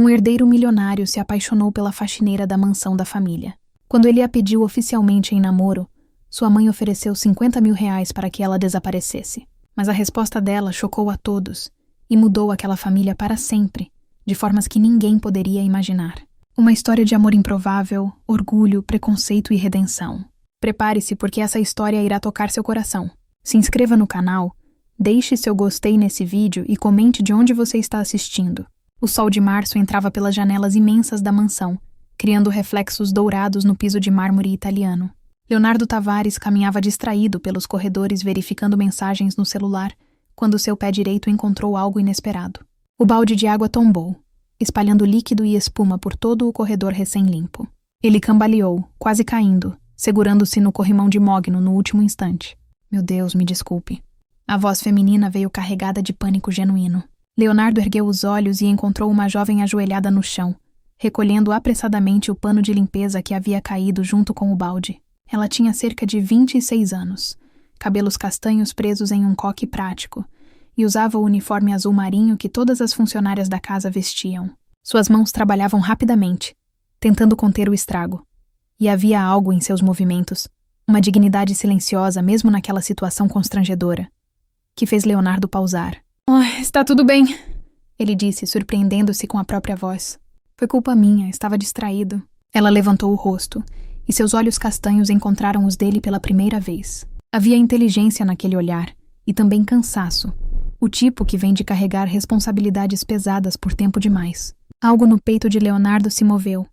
Um herdeiro milionário se apaixonou pela faxineira da mansão da família. Quando ele a pediu oficialmente em namoro, sua mãe ofereceu 50 mil reais para que ela desaparecesse. Mas a resposta dela chocou a todos e mudou aquela família para sempre, de formas que ninguém poderia imaginar. Uma história de amor improvável, orgulho, preconceito e redenção. Prepare-se porque essa história irá tocar seu coração. Se inscreva no canal, deixe seu gostei nesse vídeo e comente de onde você está assistindo. O sol de março entrava pelas janelas imensas da mansão, criando reflexos dourados no piso de mármore italiano. Leonardo Tavares caminhava distraído pelos corredores verificando mensagens no celular, quando seu pé direito encontrou algo inesperado. O balde de água tombou, espalhando líquido e espuma por todo o corredor recém-limpo. Ele cambaleou, quase caindo, segurando-se no corrimão de mogno no último instante. Meu Deus, me desculpe. A voz feminina veio carregada de pânico genuíno. Leonardo ergueu os olhos e encontrou uma jovem ajoelhada no chão, recolhendo apressadamente o pano de limpeza que havia caído junto com o balde. Ela tinha cerca de 26 anos, cabelos castanhos presos em um coque prático, e usava o uniforme azul marinho que todas as funcionárias da casa vestiam. Suas mãos trabalhavam rapidamente, tentando conter o estrago. E havia algo em seus movimentos, uma dignidade silenciosa mesmo naquela situação constrangedora, que fez Leonardo pausar. Oh, está tudo bem, ele disse, surpreendendo-se com a própria voz. Foi culpa minha, estava distraído. Ela levantou o rosto, e seus olhos castanhos encontraram os dele pela primeira vez. Havia inteligência naquele olhar, e também cansaço, o tipo que vem de carregar responsabilidades pesadas por tempo demais. Algo no peito de Leonardo se moveu,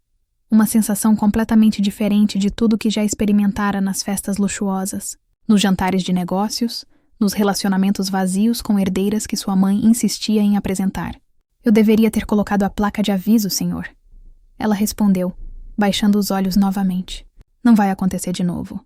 uma sensação completamente diferente de tudo que já experimentara nas festas luxuosas, nos jantares de negócios, nos relacionamentos vazios com herdeiras que sua mãe insistia em apresentar. Eu deveria ter colocado a placa de aviso, senhor. Ela respondeu, baixando os olhos novamente. Não vai acontecer de novo.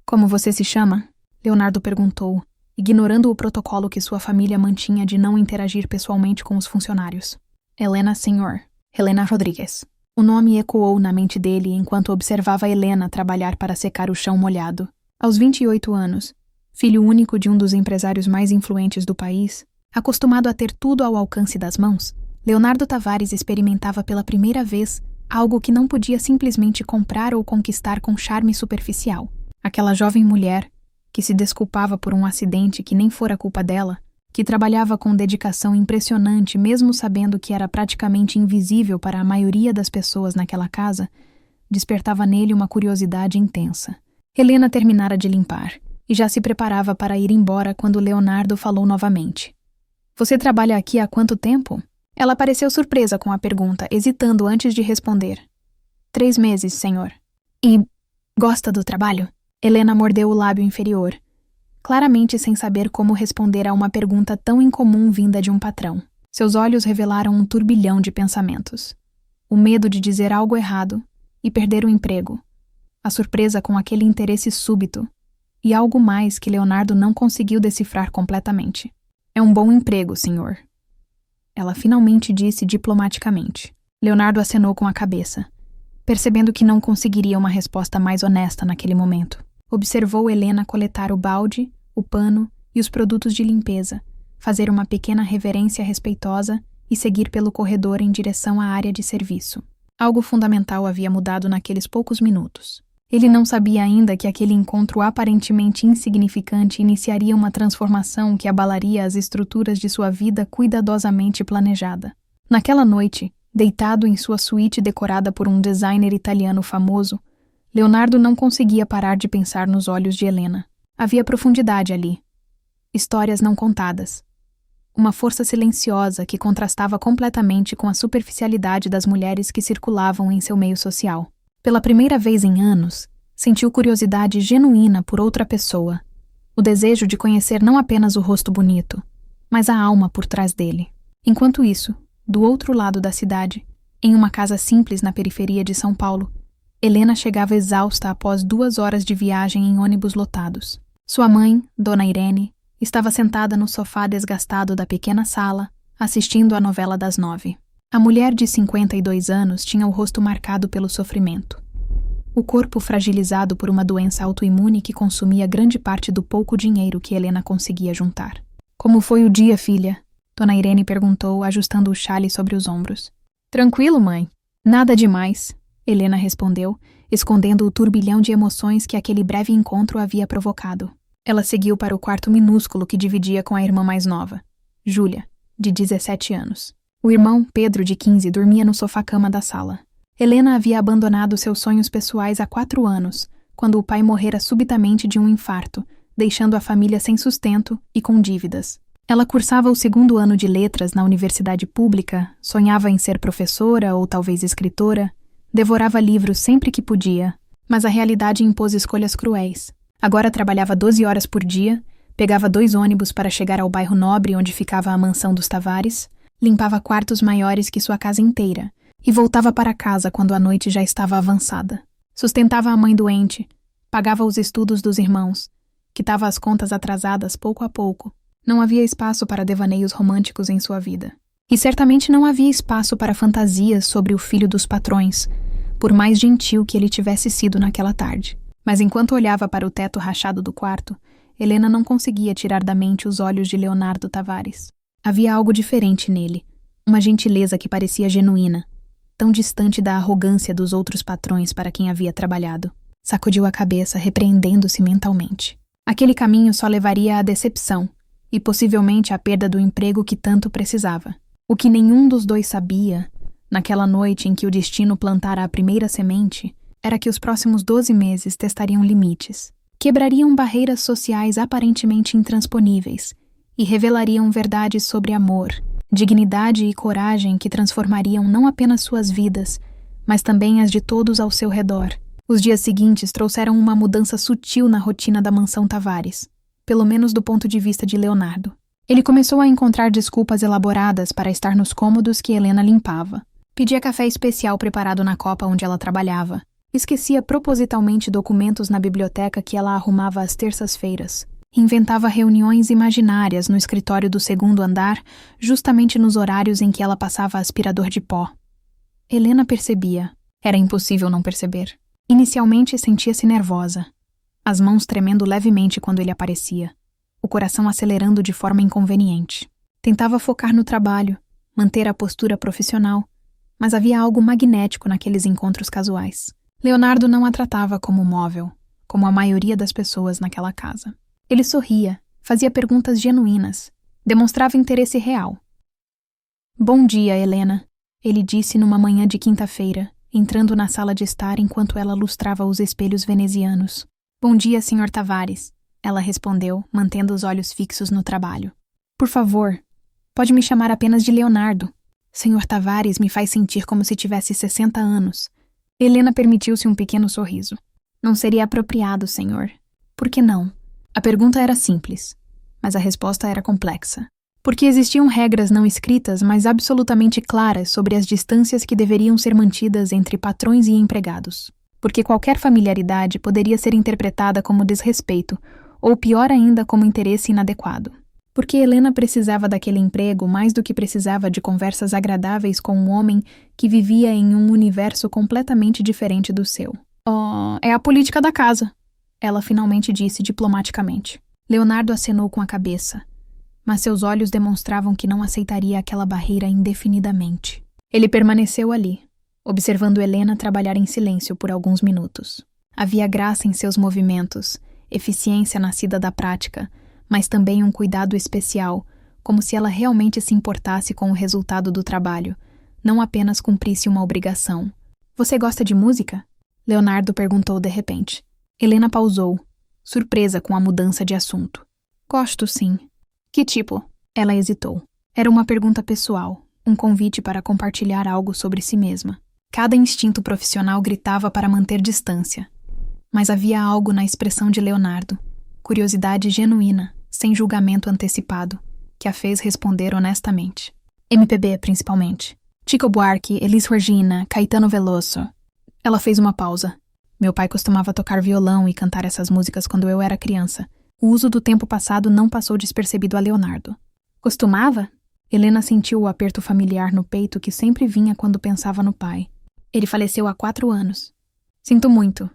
Como você se chama? Leonardo perguntou, ignorando o protocolo que sua família mantinha de não interagir pessoalmente com os funcionários. Helena, senhor. Helena Rodrigues. O nome ecoou na mente dele enquanto observava Helena trabalhar para secar o chão molhado. Aos 28 anos, filho único de um dos empresários mais influentes do país, acostumado a ter tudo ao alcance das mãos, Leonardo Tavares experimentava pela primeira vez algo que não podia simplesmente comprar ou conquistar com charme superficial. Aquela jovem mulher, que se desculpava por um acidente que nem fora culpa dela, que trabalhava com dedicação impressionante mesmo sabendo que era praticamente invisível para a maioria das pessoas naquela casa, despertava nele uma curiosidade intensa. Helena terminara de limpar e já se preparava para ir embora quando Leonardo falou novamente. Você trabalha aqui há quanto tempo? Ela pareceu surpresa com a pergunta, hesitando antes de responder. 3 meses, senhor. E gosta do trabalho? Helena mordeu o lábio inferior, claramente sem saber como responder a uma pergunta tão incomum vinda de um patrão. Seus olhos revelaram um turbilhão de pensamentos. O medo de dizer algo errado e perder o emprego. A surpresa com aquele interesse súbito. E algo mais que Leonardo não conseguiu decifrar completamente. É um bom emprego, senhor. Ela finalmente disse diplomaticamente. Leonardo acenou com a cabeça, percebendo que não conseguiria uma resposta mais honesta naquele momento. Observou Helena coletar o balde, o pano e os produtos de limpeza, fazer uma pequena reverência respeitosa e seguir pelo corredor em direção à área de serviço. Algo fundamental havia mudado naqueles poucos minutos. Ele não sabia ainda que aquele encontro aparentemente insignificante iniciaria uma transformação que abalaria as estruturas de sua vida cuidadosamente planejada. Naquela noite, deitado em sua suíte decorada por um designer italiano famoso, Leonardo não conseguia parar de pensar nos olhos de Helena. Havia profundidade ali. Histórias não contadas. Uma força silenciosa que contrastava completamente com a superficialidade das mulheres que circulavam em seu meio social. Pela primeira vez em anos, sentiu curiosidade genuína por outra pessoa. O desejo de conhecer não apenas o rosto bonito, mas a alma por trás dele. Enquanto isso, do outro lado da cidade, em uma casa simples na periferia de São Paulo, Helena chegava exausta após 2 horas de viagem em ônibus lotados. Sua mãe, Dona Irene, estava sentada no sofá desgastado da pequena sala, assistindo à novela das 9. A mulher de 52 anos tinha o rosto marcado pelo sofrimento. O corpo fragilizado por uma doença autoimune que consumia grande parte do pouco dinheiro que Helena conseguia juntar. Como foi o dia, filha? Dona Irene perguntou, ajustando o xale sobre os ombros. Tranquilo, mãe. Nada demais, Helena respondeu, escondendo o turbilhão de emoções que aquele breve encontro havia provocado. Ela seguiu para o quarto minúsculo que dividia com a irmã mais nova, Júlia, de 17 anos. O irmão, Pedro, de 15, dormia no sofá-cama da sala. Helena havia abandonado seus sonhos pessoais há 4 anos, quando o pai morrera subitamente de um infarto, deixando a família sem sustento e com dívidas. Ela cursava o 2º ano de letras na universidade pública, sonhava em ser professora ou talvez escritora, devorava livros sempre que podia, mas a realidade impôs escolhas cruéis. Agora trabalhava 12 horas por dia, pegava 2 ônibus para chegar ao bairro nobre onde ficava a mansão dos Tavares, limpava quartos maiores que sua casa inteira e voltava para casa quando a noite já estava avançada. Sustentava a mãe doente, pagava os estudos dos irmãos, quitava as contas atrasadas pouco a pouco. Não havia espaço para devaneios românticos em sua vida. E certamente não havia espaço para fantasias sobre o filho dos patrões, por mais gentil que ele tivesse sido naquela tarde. Mas enquanto olhava para o teto rachado do quarto, Helena não conseguia tirar da mente os olhos de Leonardo Tavares. Havia algo diferente nele, uma gentileza que parecia genuína, tão distante da arrogância dos outros patrões para quem havia trabalhado. Sacudiu a cabeça, repreendendo-se mentalmente. Aquele caminho só levaria à decepção, e possivelmente à perda do emprego que tanto precisava. O que nenhum dos dois sabia, naquela noite em que o destino plantara a primeira semente, era que os próximos 12 meses testariam limites, quebrariam barreiras sociais aparentemente intransponíveis e revelariam verdades sobre amor, dignidade e coragem que transformariam não apenas suas vidas, mas também as de todos ao seu redor. Os dias seguintes trouxeram uma mudança sutil na rotina da mansão Tavares, pelo menos do ponto de vista de Leonardo. Ele começou a encontrar desculpas elaboradas para estar nos cômodos que Helena limpava. Pedia café especial preparado na copa onde ela trabalhava. Esquecia propositalmente documentos na biblioteca que ela arrumava às terças-feiras. Inventava reuniões imaginárias no escritório do 2º andar, justamente nos horários em que ela passava aspirador de pó. Helena percebia. Era impossível não perceber. Inicialmente sentia-se nervosa, as mãos tremendo levemente quando ele aparecia, o coração acelerando de forma inconveniente. Tentava focar no trabalho, manter a postura profissional, mas havia algo magnético naqueles encontros casuais. Leonardo não a tratava como móvel, como a maioria das pessoas naquela casa. Ele sorria, fazia perguntas genuínas, demonstrava interesse real. "Bom dia, Helena", ele disse numa manhã de quinta-feira, entrando na sala de estar enquanto ela lustrava os espelhos venezianos. "Bom dia, Sr. Tavares", ela respondeu, mantendo os olhos fixos no trabalho. "Por favor, pode me chamar apenas de Leonardo. Sr. Tavares me faz sentir como se tivesse 60 anos. Helena permitiu-se um pequeno sorriso. "Não seria apropriado, senhor." "Por que não?" A pergunta era simples, mas a resposta era complexa. Porque existiam regras não escritas, mas absolutamente claras sobre as distâncias que deveriam ser mantidas entre patrões e empregados. Porque qualquer familiaridade poderia ser interpretada como desrespeito, ou pior ainda, como interesse inadequado. Porque Helena precisava daquele emprego mais do que precisava de conversas agradáveis com um homem que vivia em um universo completamente diferente do seu. "Oh, é a política da casa", ela finalmente disse diplomaticamente. Leonardo acenou com a cabeça, mas seus olhos demonstravam que não aceitaria aquela barreira indefinidamente. Ele permaneceu ali, observando Helena trabalhar em silêncio por alguns minutos. Havia graça em seus movimentos, eficiência nascida da prática, mas também um cuidado especial, como se ela realmente se importasse com o resultado do trabalho, não apenas cumprisse uma obrigação. "Você gosta de música?" Leonardo perguntou de repente. Helena pausou, surpresa com a mudança de assunto. "Gosto, sim." "Que tipo?" Ela hesitou. Era uma pergunta pessoal, um convite para compartilhar algo sobre si mesma. Cada instinto profissional gritava para manter distância. Mas havia algo na expressão de Leonardo, curiosidade genuína, sem julgamento antecipado, que a fez responder honestamente. "MPB, principalmente. Chico Buarque, Elis Regina, Caetano Veloso." Ela fez uma pausa. "Meu pai costumava tocar violão e cantar essas músicas quando eu era criança." O uso do tempo passado não passou despercebido a Leonardo. "Costumava?" Helena sentiu o aperto familiar no peito que sempre vinha quando pensava no pai. "Ele faleceu há 4 anos." "Sinto muito",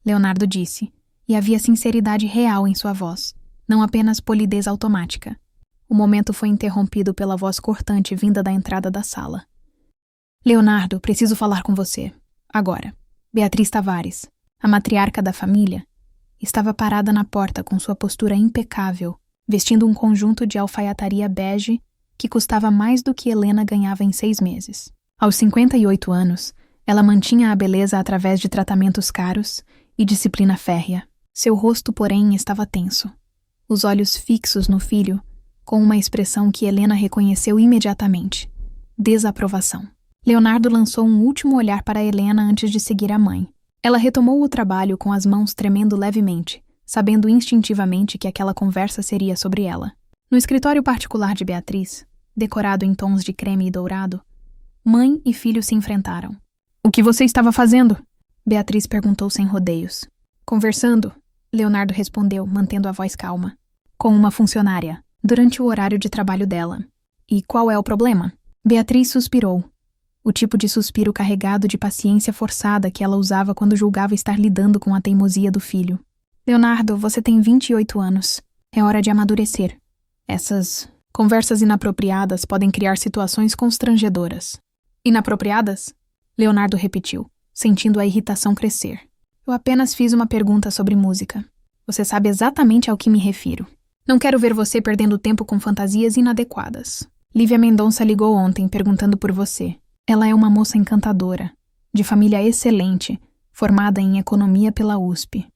Leonardo disse, e havia sinceridade real em sua voz, não apenas polidez automática. O momento foi interrompido pela voz cortante vinda da entrada da sala. Leonardo, preciso falar com você. Agora. Beatriz Tavares, a matriarca da família, estava parada na porta com sua postura impecável, vestindo um conjunto de alfaiataria bege que custava mais do que Helena ganhava em 6 meses. Aos 58 anos, ela mantinha a beleza através de tratamentos caros e disciplina férrea. Seu rosto, porém, estava tenso. Os olhos fixos no filho, com uma expressão que Helena reconheceu imediatamente: desaprovação. Leonardo lançou um último olhar para Helena antes de seguir a mãe. Ela retomou o trabalho com as mãos tremendo levemente, sabendo instintivamente que aquela conversa seria sobre ela. No escritório particular de Beatriz, decorado em tons de creme e dourado, mãe e filho se enfrentaram. "O que você estava fazendo?" Beatriz perguntou sem rodeios. "Conversando", Leonardo respondeu, mantendo a voz calma. "Com uma funcionária, durante o horário de trabalho dela." "E qual é o problema?" Beatriz suspirou. O tipo de suspiro carregado de paciência forçada que ela usava quando julgava estar lidando com a teimosia do filho. "Leonardo, você tem 28 anos. É hora de amadurecer. Essas conversas inapropriadas podem criar situações constrangedoras." "Inapropriadas?" Leonardo repetiu, sentindo a irritação crescer. "Eu apenas fiz uma pergunta sobre música. Você sabe exatamente ao que me refiro. Não quero ver você perdendo tempo com fantasias inadequadas. Lívia Mendonça ligou ontem perguntando por você. Ela é uma moça encantadora, de família excelente, formada em economia pela USP.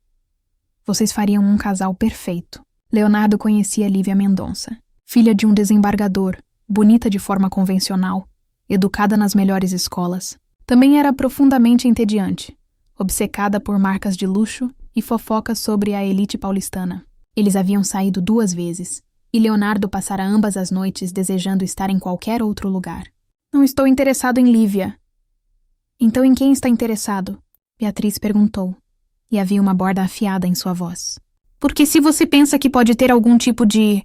Vocês fariam um casal perfeito." Leonardo conhecia Lívia Mendonça, filha de um desembargador, bonita de forma convencional, educada nas melhores escolas. Também era profundamente entediante, obcecada por marcas de luxo e fofocas sobre a elite paulistana. Eles haviam saído 2 vezes, e Leonardo passara ambas as noites desejando estar em qualquer outro lugar. "Não estou interessado em Lívia." "Então em quem está interessado?" Beatriz perguntou, e havia uma borda afiada em sua voz. "Porque se você pensa que pode ter algum tipo de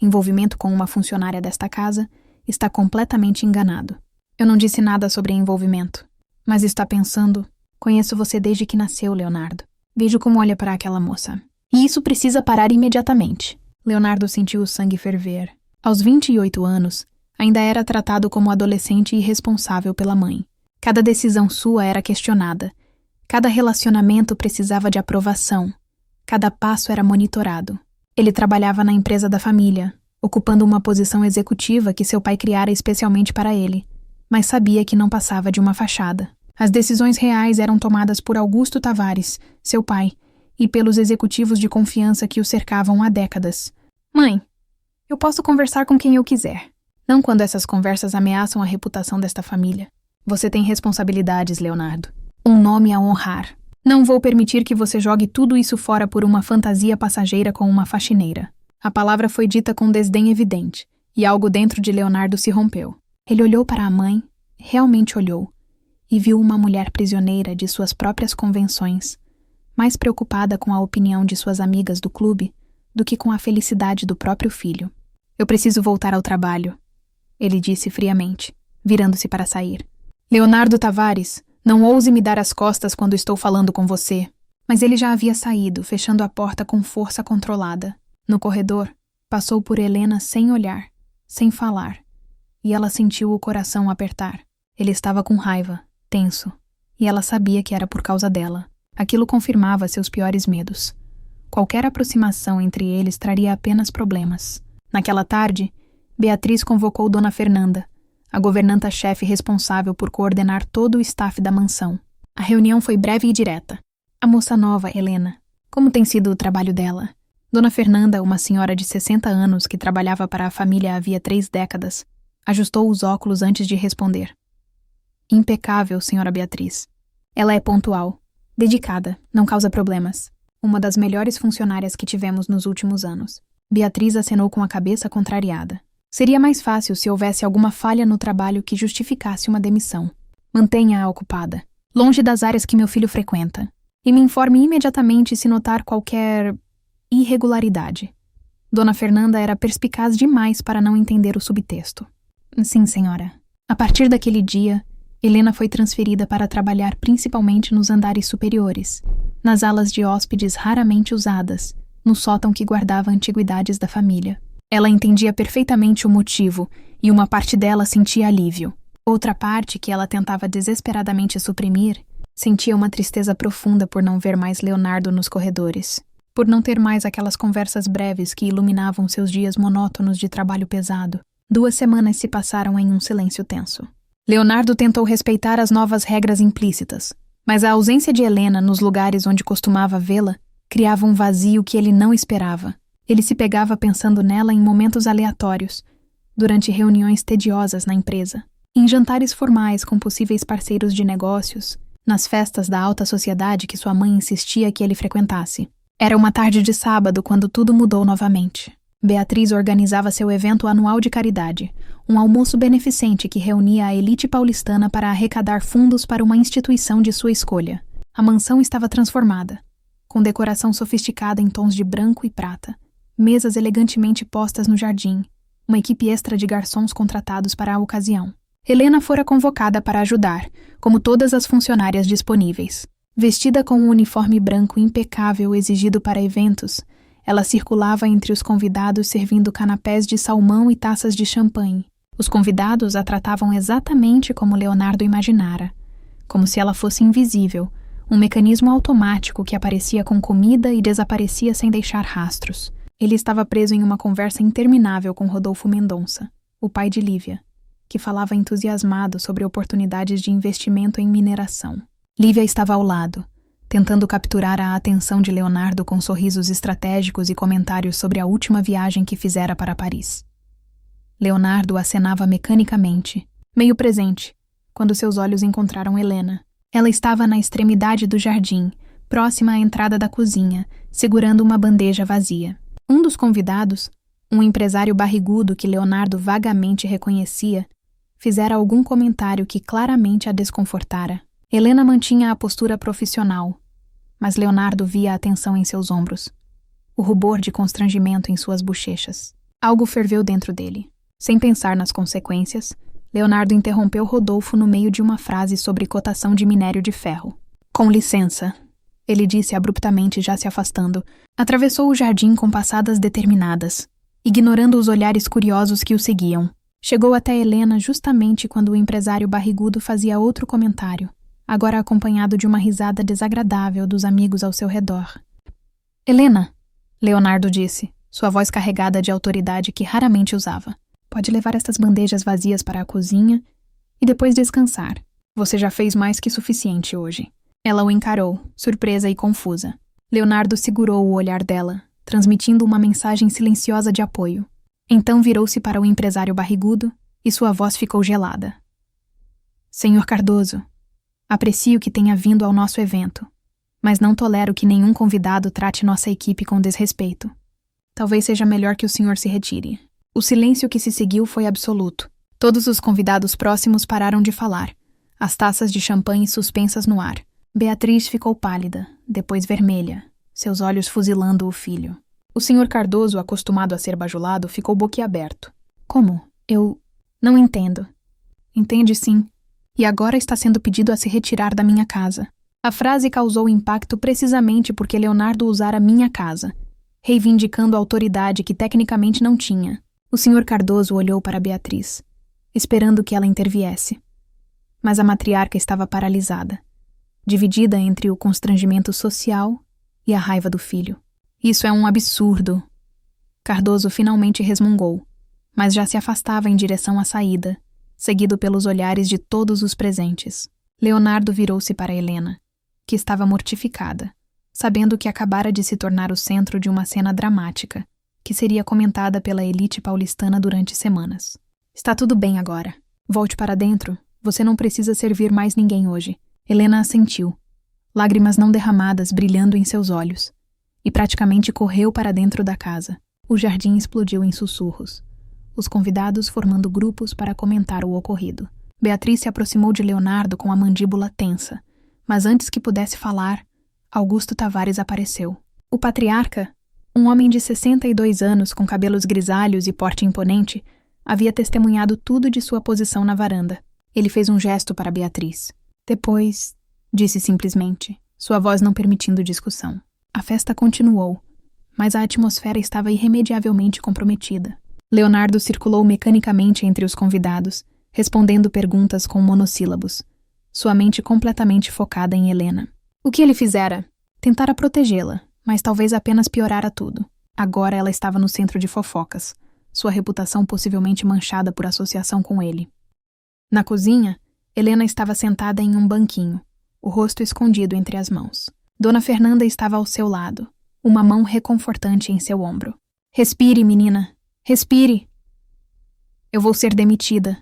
envolvimento com uma funcionária desta casa, está completamente enganado. Eu não disse nada sobre envolvimento. Mas está pensando... Conheço você desde que nasceu, Leonardo. Vejo como olha para aquela moça. E isso precisa parar imediatamente." Leonardo sentiu o sangue ferver. Aos 28 anos, ainda era tratado como adolescente irresponsável pela mãe. Cada decisão sua era questionada. Cada relacionamento precisava de aprovação. Cada passo era monitorado. Ele trabalhava na empresa da família, ocupando uma posição executiva que seu pai criara especialmente para ele, mas sabia que não passava de uma fachada. As decisões reais eram tomadas por Augusto Tavares, seu pai, e pelos executivos de confiança que o cercavam há décadas. "Mãe, eu posso conversar com quem eu quiser. Não quando essas conversas ameaçam a reputação desta família. Você tem responsabilidades, Leonardo. Um nome a honrar. Não vou permitir que você jogue tudo isso fora por uma fantasia passageira com uma faxineira." A palavra foi dita com desdém evidente, e algo dentro de Leonardo se rompeu. Ele olhou para a mãe, realmente olhou, e viu uma mulher prisioneira de suas próprias convenções, mais preocupada com a opinião de suas amigas do clube do que com a felicidade do próprio filho. "Eu preciso voltar ao trabalho", ele disse friamente, virando-se para sair. "Leonardo Tavares, não ouse me dar as costas quando estou falando com você." Mas ele já havia saído, fechando a porta com força controlada. No corredor, passou por Helena sem olhar, sem falar, e ela sentiu o coração apertar. Ele estava com raiva, tenso, e ela sabia que era por causa dela. Aquilo confirmava seus piores medos. Qualquer aproximação entre eles traria apenas problemas. Naquela tarde, Beatriz convocou Dona Fernanda, a governanta-chefe responsável por coordenar todo o staff da mansão. A reunião foi breve e direta. "A moça nova, Helena. Como tem sido o trabalho dela?" Dona Fernanda, uma senhora de 60 anos que trabalhava para a família havia 3 décadas, ajustou os óculos antes de responder. "Impecável, senhora Beatriz. Ela é pontual, dedicada, não causa problemas. Uma das melhores funcionárias que tivemos nos últimos anos." Beatriz acenou com a cabeça contrariada. Seria mais fácil se houvesse alguma falha no trabalho que justificasse uma demissão. "Mantenha-a ocupada, longe das áreas que meu filho frequenta, e me informe imediatamente se notar qualquer irregularidade." Dona Fernanda era perspicaz demais para não entender o subtexto. "Sim, senhora." A partir daquele dia, Helena foi transferida para trabalhar principalmente nos andares superiores, nas alas de hóspedes raramente usadas, no sótão que guardava antiguidades da família. Ela entendia perfeitamente o motivo, e uma parte dela sentia alívio. Outra parte, que ela tentava desesperadamente suprimir, sentia uma tristeza profunda por não ver mais Leonardo nos corredores, por não ter mais aquelas conversas breves que iluminavam seus dias monótonos de trabalho pesado. 2 semanas se passaram em um silêncio tenso. Leonardo tentou respeitar as novas regras implícitas, mas a ausência de Helena nos lugares onde costumava vê-la criava um vazio que ele não esperava. Ele se pegava pensando nela em momentos aleatórios, durante reuniões tediosas na empresa, em jantares formais com possíveis parceiros de negócios, nas festas da alta sociedade que sua mãe insistia que ele frequentasse. Era uma tarde de sábado quando tudo mudou novamente. Beatriz organizava seu evento anual de caridade, um almoço beneficente que reunia a elite paulistana para arrecadar fundos para uma instituição de sua escolha. A mansão estava transformada, com decoração sofisticada em tons de branco e prata, mesas elegantemente postas no jardim, uma equipe extra de garçons contratados para a ocasião. Helena fora convocada para ajudar, como todas as funcionárias disponíveis. Vestida com um uniforme branco impecável exigido para eventos, ela circulava entre os convidados servindo canapés de salmão e taças de champanhe. Os convidados a tratavam exatamente como Leonardo imaginara, como se ela fosse invisível, um mecanismo automático que aparecia com comida e desaparecia sem deixar rastros. Ele estava preso em uma conversa interminável com Rodolfo Mendonça, o pai de Lívia, que falava entusiasmado sobre oportunidades de investimento em mineração. Lívia estava ao lado, tentando capturar a atenção de Leonardo com sorrisos estratégicos e comentários sobre a última viagem que fizera para Paris. Leonardo acenava mecanicamente, meio presente, quando seus olhos encontraram Helena. Ela estava na extremidade do jardim, próxima à entrada da cozinha, segurando uma bandeja vazia. Um dos convidados, um empresário barrigudo que Leonardo vagamente reconhecia, fizera algum comentário que claramente a desconfortara. Helena mantinha a postura profissional, mas Leonardo via a tensão em seus ombros, o rubor de constrangimento em suas bochechas. Algo ferveu dentro dele. Sem pensar nas consequências, Leonardo interrompeu Rodolfo no meio de uma frase sobre cotação de minério de ferro. "Com licença", ele disse abruptamente, já se afastando. Atravessou o jardim com passadas determinadas, ignorando os olhares curiosos que o seguiam. Chegou até Helena justamente quando o empresário barrigudo fazia outro comentário, agora acompanhado de uma risada desagradável dos amigos ao seu redor. "Helena", Leonardo disse, sua voz carregada de autoridade que raramente usava. "Pode levar estas bandejas vazias para a cozinha e depois descansar. Você já fez mais que suficiente hoje." Ela o encarou, surpresa e confusa. Leonardo segurou o olhar dela, transmitindo uma mensagem silenciosa de apoio. Então virou-se para o empresário barrigudo e sua voz ficou gelada. "Senhor Cardoso, aprecio que tenha vindo ao nosso evento, mas não tolero que nenhum convidado trate nossa equipe com desrespeito. Talvez seja melhor que o senhor se retire." O silêncio que se seguiu foi absoluto. Todos os convidados próximos pararam de falar, as taças de champanhe suspensas no ar. Beatriz ficou pálida, depois vermelha, seus olhos fuzilando o filho. O senhor Cardoso, acostumado a ser bajulado, ficou boquiaberto. "Como? Eu não entendo." "Entende sim. E agora está sendo pedido a se retirar da minha casa." A frase causou impacto precisamente porque Leonardo usara minha casa, reivindicando a autoridade que tecnicamente não tinha. O senhor Cardoso olhou para Beatriz, esperando que ela interviesse. Mas a matriarca estava paralisada, dividida entre o constrangimento social e a raiva do filho. "Isso é um absurdo." Cardoso finalmente resmungou, mas já se afastava em direção à saída, seguido pelos olhares de todos os presentes. Leonardo virou-se para Helena, que estava mortificada, sabendo que acabara de se tornar o centro de uma cena dramática, que seria comentada pela elite paulistana durante semanas. "Está tudo bem agora. Volte para dentro. Você não precisa servir mais ninguém hoje." Helena assentiu, lágrimas não derramadas brilhando em seus olhos, e praticamente correu para dentro da casa. O jardim explodiu em sussurros, os convidados formando grupos para comentar o ocorrido. Beatriz se aproximou de Leonardo com a mandíbula tensa, mas antes que pudesse falar, Augusto Tavares apareceu. O patriarca, um homem de 62 anos com cabelos grisalhos e porte imponente, havia testemunhado tudo de sua posição na varanda. Ele fez um gesto para Beatriz. "Depois", disse simplesmente, sua voz não permitindo discussão. A festa continuou, mas a atmosfera estava irremediavelmente comprometida. Leonardo circulou mecanicamente entre os convidados, respondendo perguntas com monossílabos, sua mente completamente focada em Helena. O que ele fizera? Tentara protegê-la, mas talvez apenas piorara tudo. Agora ela estava no centro de fofocas, sua reputação possivelmente manchada por associação com ele. Na cozinha, Helena estava sentada em um banquinho, o rosto escondido entre as mãos. Dona Fernanda estava ao seu lado, uma mão reconfortante em seu ombro. Respire, menina. Respire. Eu vou ser demitida.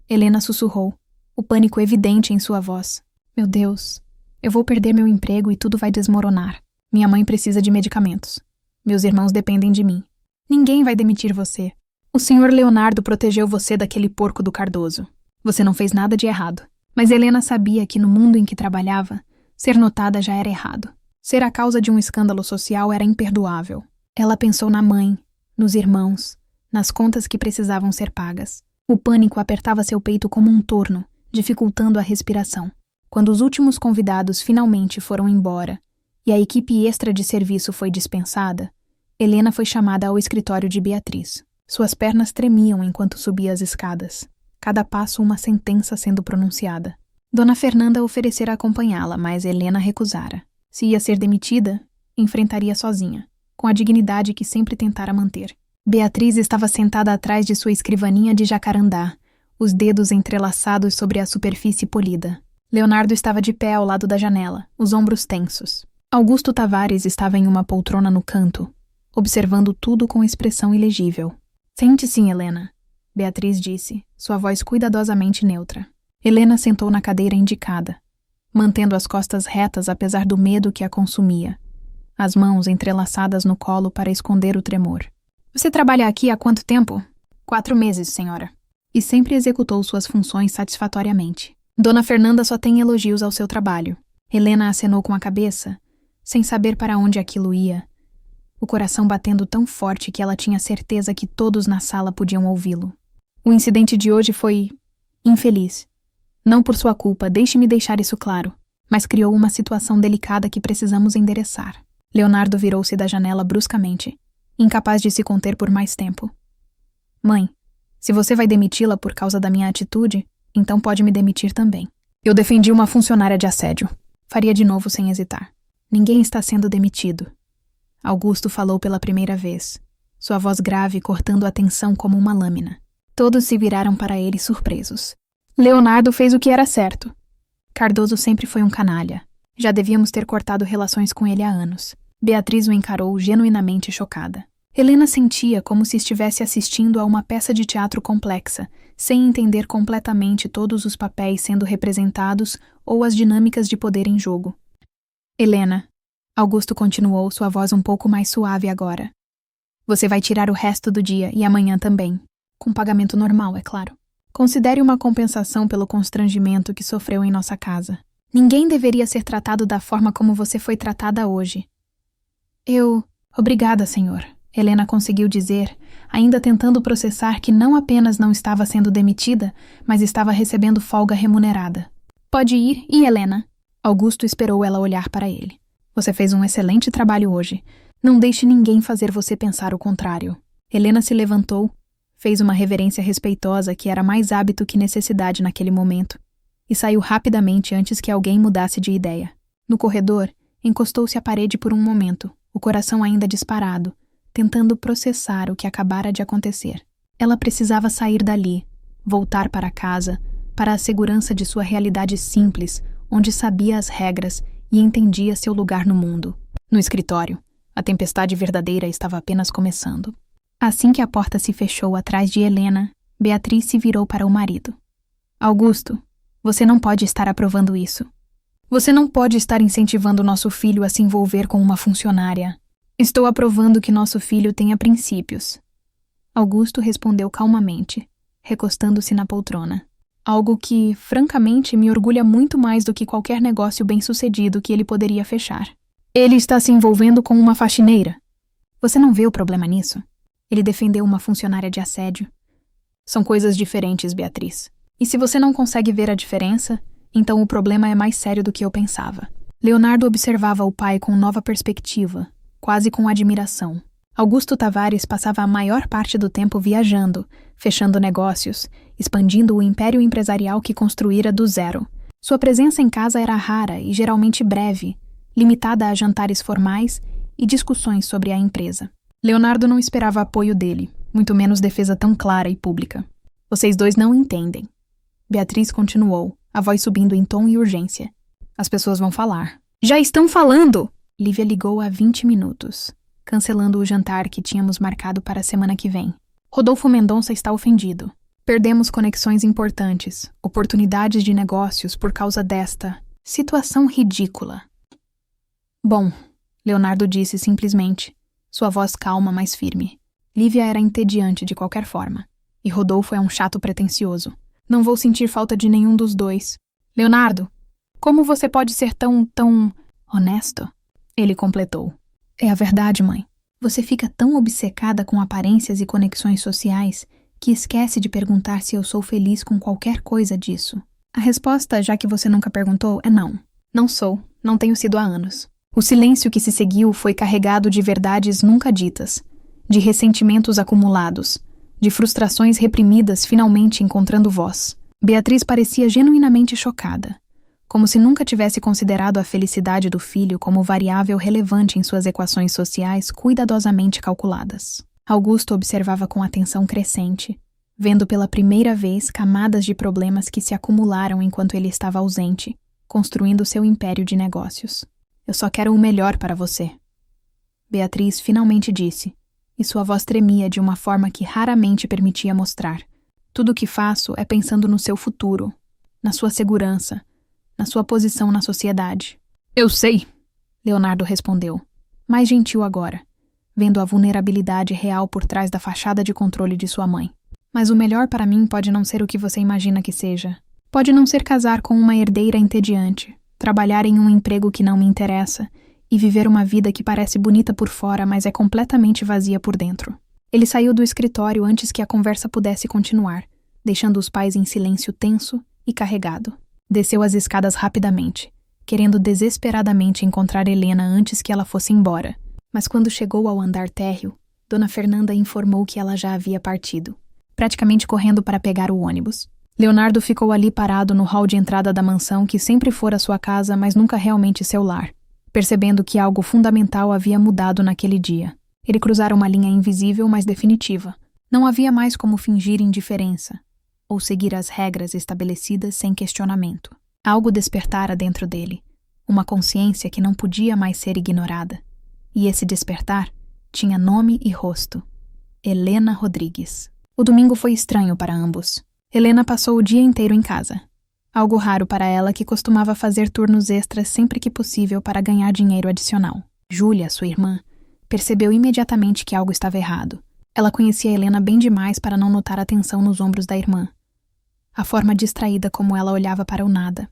Helena sussurrou, o pânico evidente em sua voz. Meu Deus, eu vou perder meu emprego e tudo vai desmoronar. Minha mãe precisa de medicamentos. Meus irmãos dependem de mim. Ninguém vai demitir você. O senhor Leonardo protegeu você daquele porco do Cardoso. Você não fez nada de errado. Mas Helena sabia que no mundo em que trabalhava, ser notada já era errado. Ser a causa de um escândalo social era imperdoável. Ela pensou na mãe, nos irmãos, nas contas que precisavam ser pagas. O pânico apertava seu peito como um torno, dificultando a respiração. Quando os últimos convidados finalmente foram embora e a equipe extra de serviço foi dispensada, Helena foi chamada ao escritório de Beatriz. Suas pernas tremiam enquanto subia as escadas. Cada passo uma sentença sendo pronunciada. Dona Fernanda oferecera acompanhá-la, mas Helena recusara. Se ia ser demitida, enfrentaria sozinha, com a dignidade que sempre tentara manter. Beatriz estava sentada atrás de sua escrivaninha de jacarandá, os dedos entrelaçados sobre a superfície polida. Leonardo estava de pé ao lado da janela, os ombros tensos. Augusto Tavares estava em uma poltrona no canto, observando tudo com expressão ilegível. Sente-se, Helena, Beatriz disse, sua voz cuidadosamente neutra. Helena sentou na cadeira indicada, mantendo as costas retas apesar do medo que a consumia, as mãos entrelaçadas no colo para esconder o tremor. Você trabalha aqui há quanto tempo? 4 meses, senhora. E sempre executou suas funções satisfatoriamente. Dona Fernanda só tem elogios ao seu trabalho. Helena acenou com a cabeça, sem saber para onde aquilo ia, o coração batendo tão forte que ela tinha certeza que todos na sala podiam ouvi-lo. O incidente de hoje foi infeliz. Não por sua culpa, deixe-me deixar isso claro, mas criou uma situação delicada que precisamos endereçar. Leonardo virou-se da janela bruscamente, incapaz de se conter por mais tempo. Mãe, se você vai demiti-la por causa da minha atitude, então pode me demitir também. Eu defendi uma funcionária de assédio. Faria de novo sem hesitar. Ninguém está sendo demitido. Augusto falou pela primeira vez, sua voz grave cortando a tensão como uma lâmina. Todos se viraram para ele surpresos. Leonardo fez o que era certo. Cardoso sempre foi um canalha. Já devíamos ter cortado relações com ele há anos. Beatriz o encarou genuinamente chocada. Helena sentia como se estivesse assistindo a uma peça de teatro complexa, sem entender completamente todos os papéis sendo representados ou as dinâmicas de poder em jogo. Helena, Augusto continuou, sua voz um pouco mais suave agora. Você vai tirar o resto do dia e amanhã também. Com pagamento normal, é claro. Considere uma compensação pelo constrangimento que sofreu em nossa casa. Ninguém deveria ser tratado da forma como você foi tratada hoje. Obrigada, senhor. Helena conseguiu dizer, ainda tentando processar que não apenas não estava sendo demitida, mas estava recebendo folga remunerada. Pode ir, e Helena? Augusto esperou ela olhar para ele. Você fez um excelente trabalho hoje. Não deixe ninguém fazer você pensar o contrário. Helena se levantou, fez uma reverência respeitosa que era mais hábito que necessidade naquele momento, e saiu rapidamente antes que alguém mudasse de ideia. No corredor, encostou-se à parede por um momento, o coração ainda disparado, tentando processar o que acabara de acontecer. Ela precisava sair dali, voltar para casa, para a segurança de sua realidade simples, onde sabia as regras e entendia seu lugar no mundo. No escritório, a tempestade verdadeira estava apenas começando. Assim que a porta se fechou atrás de Helena, Beatriz se virou para o marido. Augusto, você não pode estar aprovando isso. Você não pode estar incentivando nosso filho a se envolver com uma funcionária. Estou aprovando que nosso filho tenha princípios. Augusto respondeu calmamente, recostando-se na poltrona. Algo que, francamente, me orgulha muito mais do que qualquer negócio bem-sucedido que ele poderia fechar. Ele está se envolvendo com uma faxineira. Você não vê o problema nisso? Ele defendeu uma funcionária de assédio. São coisas diferentes, Beatriz. E se você não consegue ver a diferença, então o problema é mais sério do que eu pensava. Leonardo observava o pai com nova perspectiva, quase com admiração. Augusto Tavares passava a maior parte do tempo viajando, fechando negócios, expandindo o império empresarial que construíra do zero. Sua presença em casa era rara e geralmente breve, limitada a jantares formais e discussões sobre a empresa. Leonardo não esperava apoio dele, muito menos defesa tão clara e pública. Vocês dois não entendem. Beatriz continuou, a voz subindo em tom e urgência. As pessoas vão falar. Já estão falando! Lívia ligou há 20 minutos, cancelando o jantar que tínhamos marcado para a semana que vem. Rodolfo Mendonça está ofendido. Perdemos conexões importantes, oportunidades de negócios por causa desta situação ridícula. Bom, Leonardo disse simplesmente, sua voz calma, mas firme. Lívia era entediante de qualquer forma, e Rodolfo é um chato pretensioso. Não vou sentir falta de nenhum dos dois. Leonardo, como você pode ser tão honesto? Ele completou. É a verdade, mãe. Você fica tão obcecada com aparências e conexões sociais que esquece de perguntar se eu sou feliz com qualquer coisa disso. A resposta, já que você nunca perguntou, é não. Não sou, não tenho sido há anos. O silêncio que se seguiu foi carregado de verdades nunca ditas, de ressentimentos acumulados, de frustrações reprimidas finalmente encontrando voz. Beatriz parecia genuinamente chocada, como se nunca tivesse considerado a felicidade do filho como variável relevante em suas equações sociais cuidadosamente calculadas. Augusto observava com atenção crescente, vendo pela primeira vez camadas de problemas que se acumularam enquanto ele estava ausente, construindo seu império de negócios. Eu só quero o melhor para você. Beatriz finalmente disse, e sua voz tremia de uma forma que raramente permitia mostrar. Tudo o que faço é pensando no seu futuro, na sua segurança, na sua posição na sociedade. Eu sei, Leonardo respondeu, mais gentil agora, vendo a vulnerabilidade real por trás da fachada de controle de sua mãe. Mas o melhor para mim pode não ser o que você imagina que seja. Pode não ser casar com uma herdeira entediante, trabalhar em um emprego que não me interessa e viver uma vida que parece bonita por fora, mas é completamente vazia por dentro. Ele saiu do escritório antes que a conversa pudesse continuar, deixando os pais em silêncio tenso e carregado. Desceu as escadas rapidamente, querendo desesperadamente encontrar Helena antes que ela fosse embora. Mas quando chegou ao andar térreo, Dona Fernanda informou que ela já havia partido, praticamente correndo para pegar o ônibus. Leonardo ficou ali parado no hall de entrada da mansão que sempre fora sua casa, mas nunca realmente seu lar, percebendo que algo fundamental havia mudado naquele dia. Ele cruzara uma linha invisível, mas definitiva. Não havia mais como fingir indiferença, ou seguir as regras estabelecidas sem questionamento. Algo despertara dentro dele, uma consciência que não podia mais ser ignorada. E esse despertar tinha nome e rosto. Helena Rodrigues. O domingo foi estranho para ambos. Helena passou o dia inteiro em casa. Algo raro para ela, que costumava fazer turnos extras sempre que possível para ganhar dinheiro adicional. Júlia, sua irmã, percebeu imediatamente que algo estava errado. Ela conhecia Helena bem demais para não notar a tensão nos ombros da irmã. A forma distraída como ela olhava para o nada.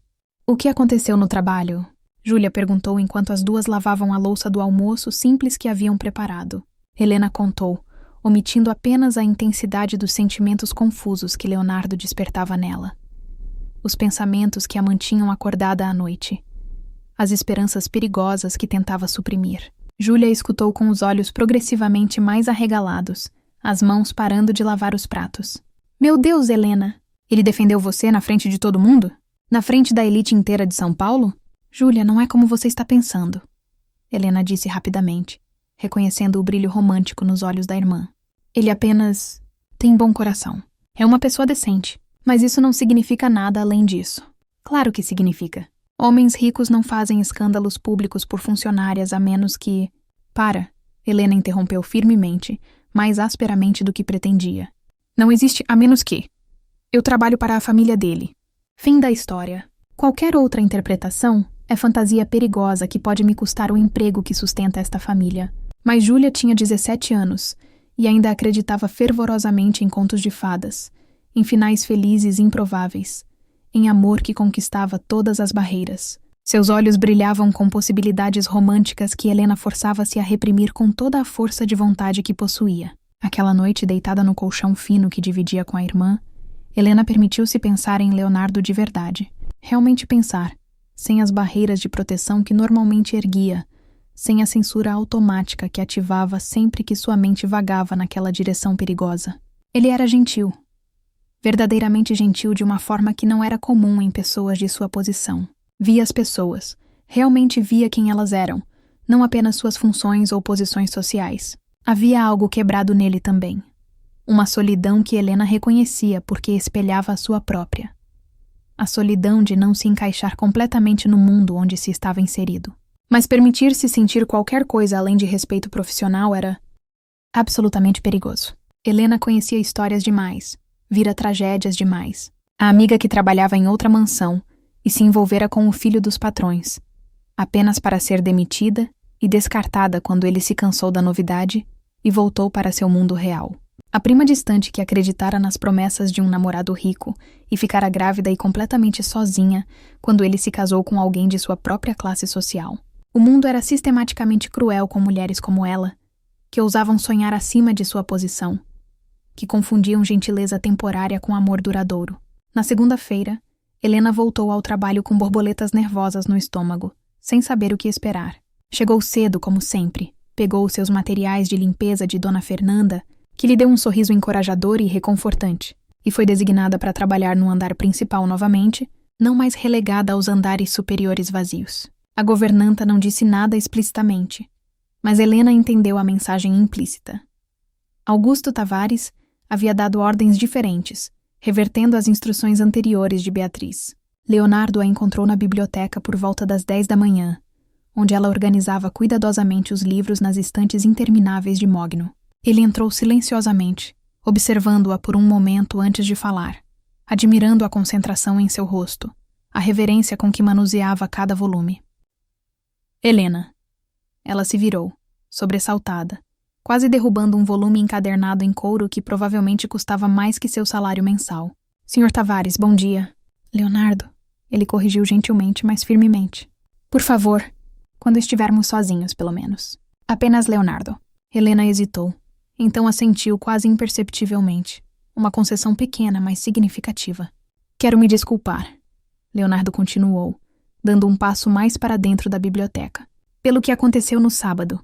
O que aconteceu no trabalho? Júlia perguntou enquanto as duas lavavam a louça do almoço simples que haviam preparado. Helena contou, omitindo apenas a intensidade dos sentimentos confusos que Leonardo despertava nela. Os pensamentos que a mantinham acordada à noite. As esperanças perigosas que tentava suprimir. Júlia escutou com os olhos progressivamente mais arregalados, as mãos parando de lavar os pratos. Meu Deus, Helena! Ele defendeu você na frente de todo mundo? Na frente da elite inteira de São Paulo? Júlia, não é como você está pensando. Helena disse rapidamente, reconhecendo o brilho romântico nos olhos da irmã. Ele apenas tem bom coração. É uma pessoa decente. Mas isso não significa nada além disso. Claro que significa. Homens ricos não fazem escândalos públicos por funcionárias a menos que... Para, Helena interrompeu firmemente, mais asperamente do que pretendia. Não existe a menos que. Eu trabalho para a família dele. Fim da história. Qualquer outra interpretação é fantasia perigosa que pode me custar o emprego que sustenta esta família. Mas Júlia tinha 17 anos e ainda acreditava fervorosamente em contos de fadas, em finais felizes e improváveis, em amor que conquistava todas as barreiras. Seus olhos brilhavam com possibilidades românticas que Helena forçava-se a reprimir com toda a força de vontade que possuía. Aquela noite, deitada no colchão fino que dividia com a irmã, Helena permitiu-se pensar em Leonardo de verdade. Realmente pensar, sem as barreiras de proteção que normalmente erguia, sem a censura automática que ativava sempre que sua mente vagava naquela direção perigosa. Ele era gentil. Verdadeiramente gentil de uma forma que não era comum em pessoas de sua posição. Via as pessoas. Realmente via quem elas eram, não apenas suas funções ou posições sociais. Havia algo quebrado nele também. Uma solidão que Helena reconhecia porque espelhava a sua própria. A solidão de não se encaixar completamente no mundo onde se estava inserido. Mas permitir-se sentir qualquer coisa além de respeito profissional era absolutamente perigoso. Helena conhecia histórias demais, vira tragédias demais. A amiga que trabalhava em outra mansão e se envolvera com o filho dos patrões, apenas para ser demitida e descartada quando ele se cansou da novidade e voltou para seu mundo real. A prima distante que acreditara nas promessas de um namorado rico e ficara grávida e completamente sozinha quando ele se casou com alguém de sua própria classe social. O mundo era sistematicamente cruel com mulheres como ela, que ousavam sonhar acima de sua posição, que confundiam gentileza temporária com amor duradouro. Na segunda-feira, Helena voltou ao trabalho com borboletas nervosas no estômago, sem saber o que esperar. Chegou cedo, como sempre, pegou os seus materiais de limpeza de Dona Fernanda, que lhe deu um sorriso encorajador e reconfortante, e foi designada para trabalhar no andar principal novamente, não mais relegada aos andares superiores vazios. A governanta não disse nada explicitamente, mas Helena entendeu a mensagem implícita. Augusto Tavares havia dado ordens diferentes, revertendo as instruções anteriores de Beatriz. Leonardo a encontrou na biblioteca por volta das 10 da manhã, onde ela organizava cuidadosamente os livros nas estantes intermináveis de mogno. Ele entrou silenciosamente, observando-a por um momento antes de falar, admirando a concentração em seu rosto, a reverência com que manuseava cada volume. Helena. Ela se virou, sobressaltada, quase derrubando um volume encadernado em couro que provavelmente custava mais que seu salário mensal. Sr. Tavares, bom dia. Leonardo. Ele corrigiu gentilmente, mas firmemente. Por favor, quando estivermos sozinhos, pelo menos. Apenas Leonardo. Helena hesitou. Então assentiu quase imperceptivelmente. Uma concessão pequena, mas significativa. Quero me desculpar. Leonardo continuou, dando um passo mais para dentro da biblioteca. Pelo que aconteceu no sábado.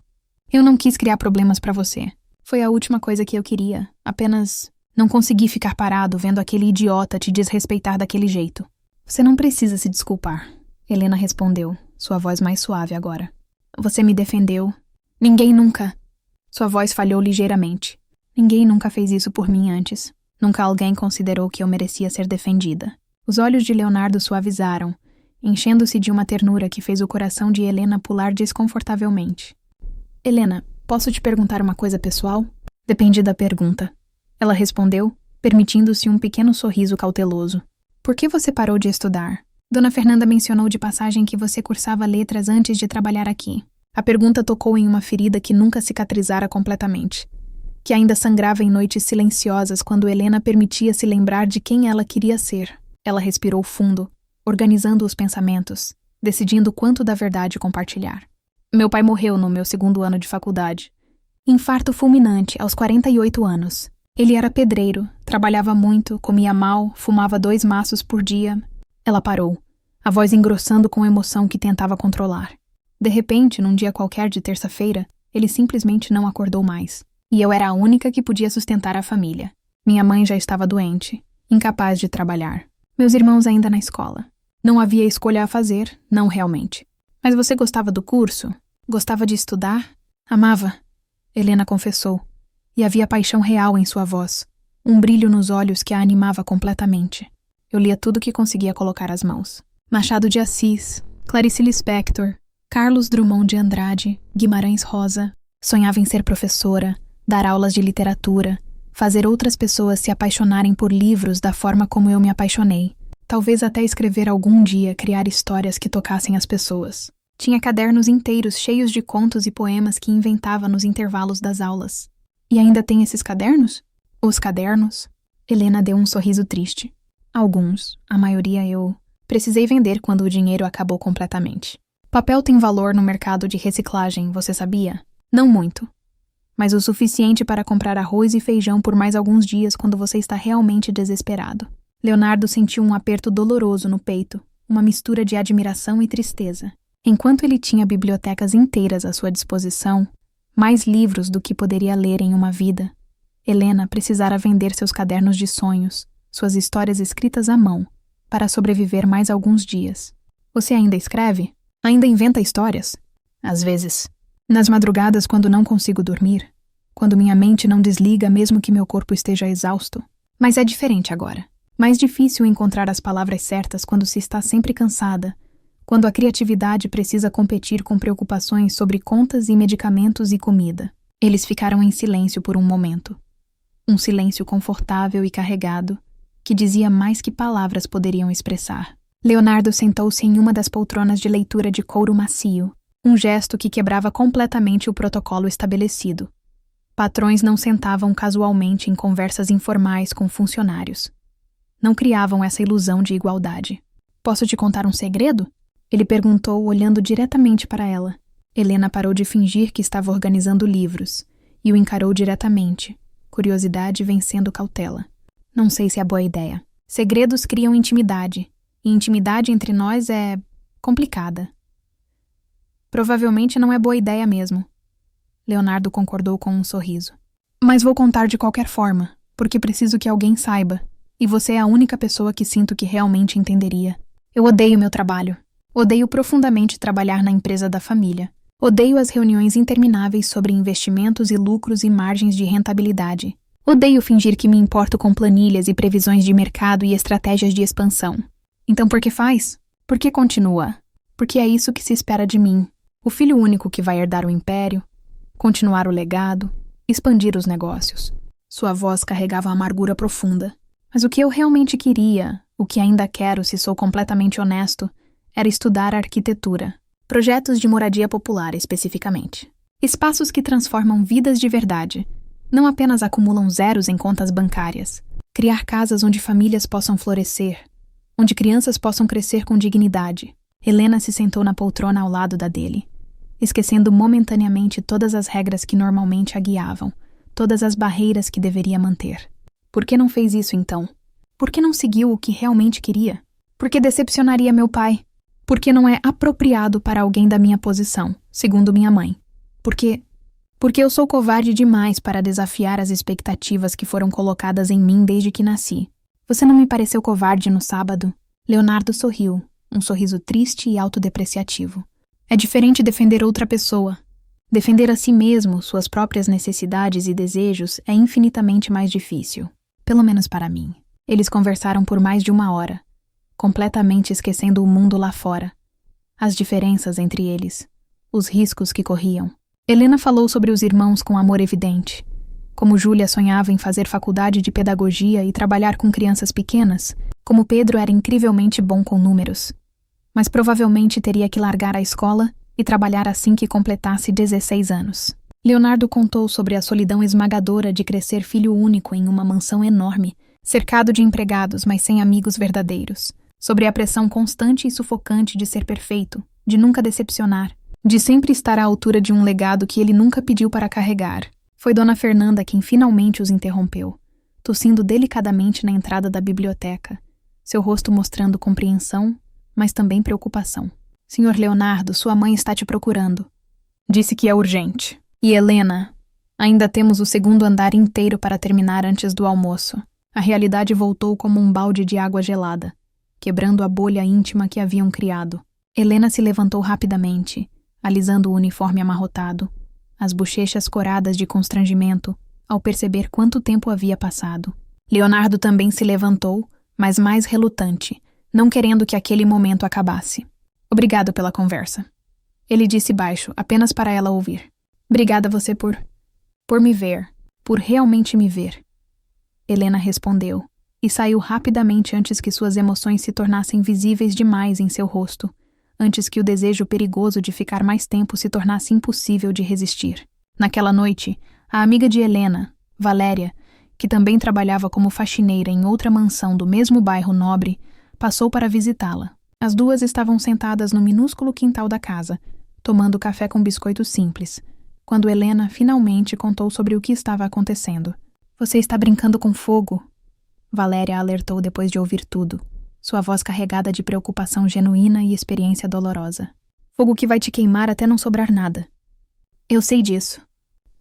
Eu não quis criar problemas para você. Foi a última coisa que eu queria. Apenas não consegui ficar parado vendo aquele idiota te desrespeitar daquele jeito. Você não precisa se desculpar. Helena respondeu, sua voz mais suave agora. Você me defendeu. Ninguém nunca... Sua voz falhou ligeiramente. Ninguém nunca fez isso por mim antes. Nunca alguém considerou que eu merecia ser defendida. Os olhos de Leonardo suavizaram, enchendo-se de uma ternura que fez o coração de Helena pular desconfortavelmente. Helena, posso te perguntar uma coisa pessoal? Depende da pergunta. Ela respondeu, permitindo-se um pequeno sorriso cauteloso. Por que você parou de estudar? Dona Fernanda mencionou de passagem que você cursava letras antes de trabalhar aqui. A pergunta tocou em uma ferida que nunca cicatrizara completamente, que ainda sangrava em noites silenciosas quando Helena permitia-se lembrar de quem ela queria ser. Ela respirou fundo, organizando os pensamentos, decidindo quanto da verdade compartilhar. Meu pai morreu no meu 2º ano de faculdade. Infarto fulminante, aos 48 anos. Ele era pedreiro, trabalhava muito, comia mal, fumava 2 maços por dia. Ela parou, a voz engrossando com emoção que tentava controlar. De repente, num dia qualquer de terça-feira, ele simplesmente não acordou mais. E eu era a única que podia sustentar a família. Minha mãe já estava doente, incapaz de trabalhar. Meus irmãos ainda na escola. Não havia escolha a fazer, não realmente. Mas você gostava do curso? Gostava de estudar? Amava, Helena confessou. E havia paixão real em sua voz. Um brilho nos olhos que a animava completamente. Eu lia tudo que conseguia colocar às mãos. Machado de Assis, Clarice Lispector, Carlos Drummond de Andrade, Guimarães Rosa. Sonhava em ser professora, dar aulas de literatura, fazer outras pessoas se apaixonarem por livros da forma como eu me apaixonei. Talvez até escrever algum dia, criar histórias que tocassem as pessoas. Tinha cadernos inteiros cheios de contos e poemas que inventava nos intervalos das aulas. E ainda tem esses cadernos? Os cadernos? Helena deu um sorriso triste. Alguns, a maioria eu precisei vender quando o dinheiro acabou completamente. Papel tem valor no mercado de reciclagem, você sabia? Não muito. Mas o suficiente para comprar arroz e feijão por mais alguns dias quando você está realmente desesperado. Leonardo sentiu um aperto doloroso no peito, uma mistura de admiração e tristeza. Enquanto ele tinha bibliotecas inteiras à sua disposição, mais livros do que poderia ler em uma vida, Helena precisara vender seus cadernos de sonhos, suas histórias escritas à mão, para sobreviver mais alguns dias. Você ainda escreve? Ainda inventa histórias? Às vezes. Nas madrugadas, quando não consigo dormir, quando minha mente não desliga mesmo que meu corpo esteja exausto. Mas é diferente agora. Mais difícil encontrar as palavras certas quando se está sempre cansada, quando a criatividade precisa competir com preocupações sobre contas e medicamentos e comida. Eles ficaram em silêncio por um momento. Um silêncio confortável e carregado, que dizia mais que palavras poderiam expressar. Leonardo sentou-se em uma das poltronas de leitura de couro macio, um gesto que quebrava completamente o protocolo estabelecido. Patrões não sentavam casualmente em conversas informais com funcionários. Não criavam essa ilusão de igualdade. Posso te contar um segredo? Ele perguntou, olhando diretamente para ela. Helena parou de fingir que estava organizando livros e o encarou diretamente, curiosidade vencendo cautela. Não sei se é boa ideia. Segredos criam intimidade, e intimidade entre nós é complicada. Provavelmente não é boa ideia mesmo. Leonardo concordou com um sorriso. Mas vou contar de qualquer forma, porque preciso que alguém saiba, e você é a única pessoa que sinto que realmente entenderia. Eu odeio meu trabalho. Odeio profundamente trabalhar na empresa da família. Odeio as reuniões intermináveis sobre investimentos e lucros e margens de rentabilidade. Odeio fingir que me importo com planilhas e previsões de mercado e estratégias de expansão. Então por que faz? Por que continua? Porque é isso que se espera de mim. O filho único que vai herdar o império, continuar o legado, expandir os negócios. Sua voz carregava amargura profunda. Mas o que eu realmente queria, o que ainda quero se sou completamente honesto, era estudar arquitetura. Projetos de moradia popular, especificamente. Espaços que transformam vidas de verdade. Não apenas acumulam zeros em contas bancárias. Criar casas onde famílias possam florescer, onde crianças possam crescer com dignidade. Helena se sentou na poltrona ao lado da dele, esquecendo momentaneamente todas as regras que normalmente a guiavam, todas as barreiras que deveria manter. Por que não fez isso então? Por que não seguiu o que realmente queria? Por que decepcionaria meu pai? Por que não é apropriado para alguém da minha posição, segundo minha mãe? Porque eu sou covarde demais para desafiar as expectativas que foram colocadas em mim desde que nasci. Você não me pareceu covarde no sábado? Leonardo sorriu, um sorriso triste e autodepreciativo. É diferente defender outra pessoa. Defender a si mesmo, suas próprias necessidades e desejos é infinitamente mais difícil. Pelo menos para mim. Eles conversaram por mais de 1 hora, completamente esquecendo o mundo lá fora, as diferenças entre eles, os riscos que corriam. Helena falou sobre os irmãos com amor evidente, como Júlia sonhava em fazer faculdade de pedagogia e trabalhar com crianças pequenas, como Pedro era incrivelmente bom com números, mas provavelmente teria que largar a escola e trabalhar assim que completasse 16 anos. Leonardo contou sobre a solidão esmagadora de crescer filho único em uma mansão enorme, cercado de empregados, mas sem amigos verdadeiros. Sobre a pressão constante e sufocante de ser perfeito, de nunca decepcionar, de sempre estar à altura de um legado que ele nunca pediu para carregar. Foi Dona Fernanda quem finalmente os interrompeu, tossindo delicadamente na entrada da biblioteca, seu rosto mostrando compreensão, mas também preocupação. Senhor Leonardo, sua mãe está te procurando. Disse que é urgente. E Helena, ainda temos o 2º andar inteiro para terminar antes do almoço. A realidade voltou como um balde de água gelada, quebrando a bolha íntima que haviam criado. Helena se levantou rapidamente, alisando o uniforme amarrotado, as bochechas coradas de constrangimento, ao perceber quanto tempo havia passado. Leonardo também se levantou, mas mais relutante, não querendo que aquele momento acabasse. Obrigado pela conversa. Ele disse baixo, apenas para ela ouvir. Obrigada a você por me ver, por realmente me ver. Helena respondeu, e saiu rapidamente antes que suas emoções se tornassem visíveis demais em seu rosto, antes que o desejo perigoso de ficar mais tempo se tornasse impossível de resistir. Naquela noite, a amiga de Helena, Valéria, que também trabalhava como faxineira em outra mansão do mesmo bairro nobre, passou para visitá-la. As duas estavam sentadas no minúsculo quintal da casa, tomando café com biscoitos simples, quando Helena finalmente contou sobre o que estava acontecendo. Você está brincando com fogo? Valéria alertou depois de ouvir tudo, sua voz carregada de preocupação genuína e experiência dolorosa. Fogo que vai te queimar até não sobrar nada. Eu sei disso.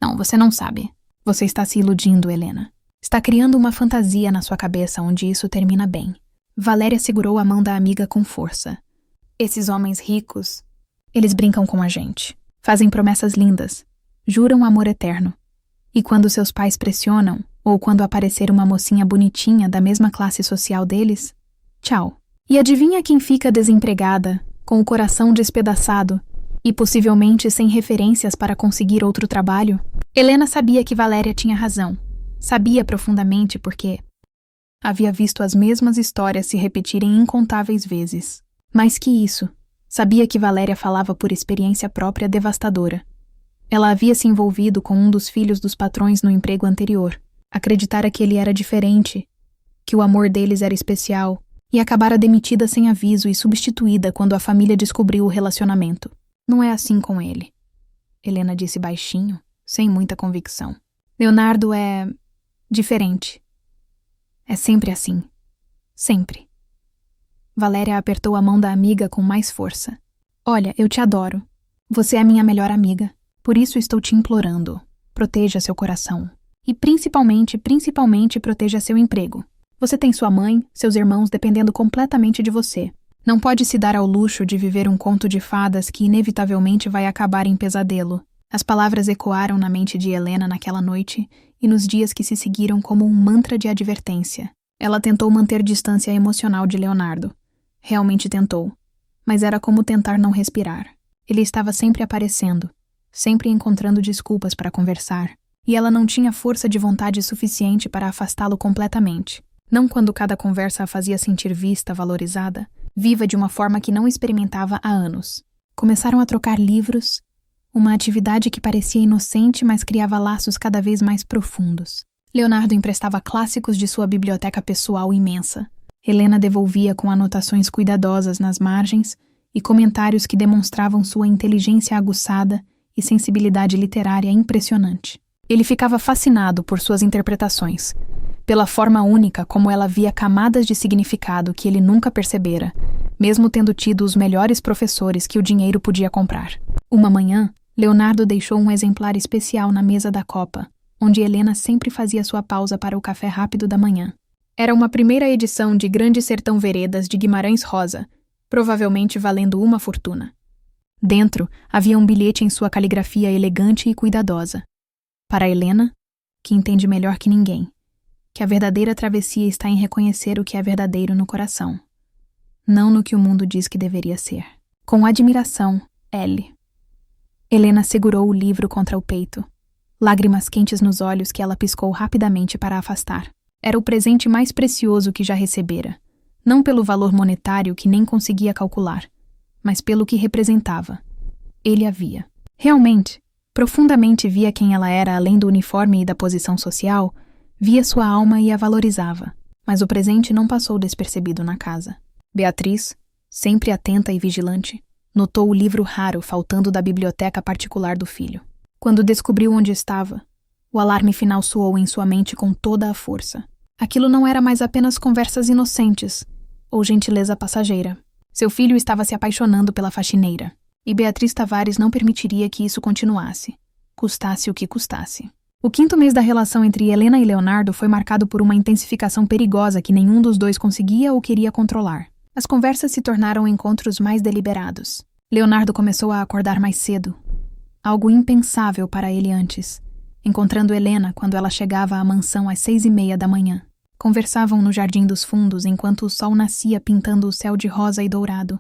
Não, você não sabe. Você está se iludindo, Helena. Está criando uma fantasia na sua cabeça onde isso termina bem. Valéria segurou a mão da amiga com força. Esses homens ricos, eles brincam com a gente. Fazem promessas lindas. Juram amor eterno. E quando seus pais pressionam, ou quando aparecer uma mocinha bonitinha da mesma classe social deles, tchau. E adivinha quem fica desempregada, com o coração despedaçado e possivelmente sem referências para conseguir outro trabalho? Helena sabia que Valéria tinha razão. Sabia profundamente porque havia visto as mesmas histórias se repetirem incontáveis vezes. Mais que isso, sabia que Valéria falava por experiência própria devastadora. Ela havia se envolvido com um dos filhos dos patrões no emprego anterior, acreditara que ele era diferente, que o amor deles era especial, e acabara demitida sem aviso e substituída quando a família descobriu o relacionamento. Não é assim com ele, Helena disse baixinho, sem muita convicção. Leonardo é diferente. É sempre assim. Sempre. Valéria apertou a mão da amiga com mais força. Olha, eu te adoro. Você é minha melhor amiga. Por isso estou te implorando. Proteja seu coração. E principalmente proteja seu emprego. Você tem sua mãe, seus irmãos dependendo completamente de você. Não pode se dar ao luxo de viver um conto de fadas que inevitavelmente vai acabar em pesadelo. As palavras ecoaram na mente de Helena naquela noite e nos dias que se seguiram como um mantra de advertência. Ela tentou manter distância emocional de Leonardo. Realmente tentou. Mas era como tentar não respirar. Ele estava sempre aparecendo, sempre encontrando desculpas para conversar. E ela não tinha força de vontade suficiente para afastá-lo completamente. Não quando cada conversa a fazia sentir vista, valorizada, viva de uma forma que não experimentava há anos. Começaram a trocar livros, uma atividade que parecia inocente, mas criava laços cada vez mais profundos. Leonardo emprestava clássicos de sua biblioteca pessoal imensa. Helena devolvia com anotações cuidadosas nas margens e comentários que demonstravam sua inteligência aguçada e sensibilidade literária impressionante. Ele ficava fascinado por suas interpretações, pela forma única como ela via camadas de significado que ele nunca percebera, mesmo tendo tido os melhores professores que o dinheiro podia comprar. Uma manhã, Leonardo deixou um exemplar especial na mesa da copa, onde Helena sempre fazia sua pausa para o café rápido da manhã. Era uma primeira edição de Grande Sertão Veredas de Guimarães Rosa, provavelmente valendo uma fortuna. Dentro, havia um bilhete em sua caligrafia elegante e cuidadosa. Para Helena, que entende melhor que ninguém, que a verdadeira travessia está em reconhecer o que é verdadeiro no coração, não no que o mundo diz que deveria ser. Com admiração, L. Helena segurou o livro contra o peito, lágrimas quentes nos olhos que ela piscou rapidamente para afastar. Era o presente mais precioso que já recebera, não pelo valor monetário que nem conseguia calcular, mas pelo que representava. Ele a via. Realmente, profundamente via quem ela era além do uniforme e da posição social, via sua alma e a valorizava, mas o presente não passou despercebido na casa. Beatriz, sempre atenta e vigilante, notou o livro raro faltando da biblioteca particular do filho. Quando descobriu onde estava, o alarme final soou em sua mente com toda a força. Aquilo não era mais apenas conversas inocentes ou gentileza passageira. Seu filho estava se apaixonando pela faxineira, e Beatriz Tavares não permitiria que isso continuasse, custasse o que custasse. O 5º mês da relação entre Helena e Leonardo foi marcado por uma intensificação perigosa que nenhum dos dois conseguia ou queria controlar. As conversas se tornaram encontros mais deliberados. Leonardo começou a acordar mais cedo, algo impensável para ele antes, encontrando Helena quando ela chegava à mansão às 6:30 da manhã. Conversavam no jardim dos fundos enquanto o sol nascia pintando o céu de rosa e dourado,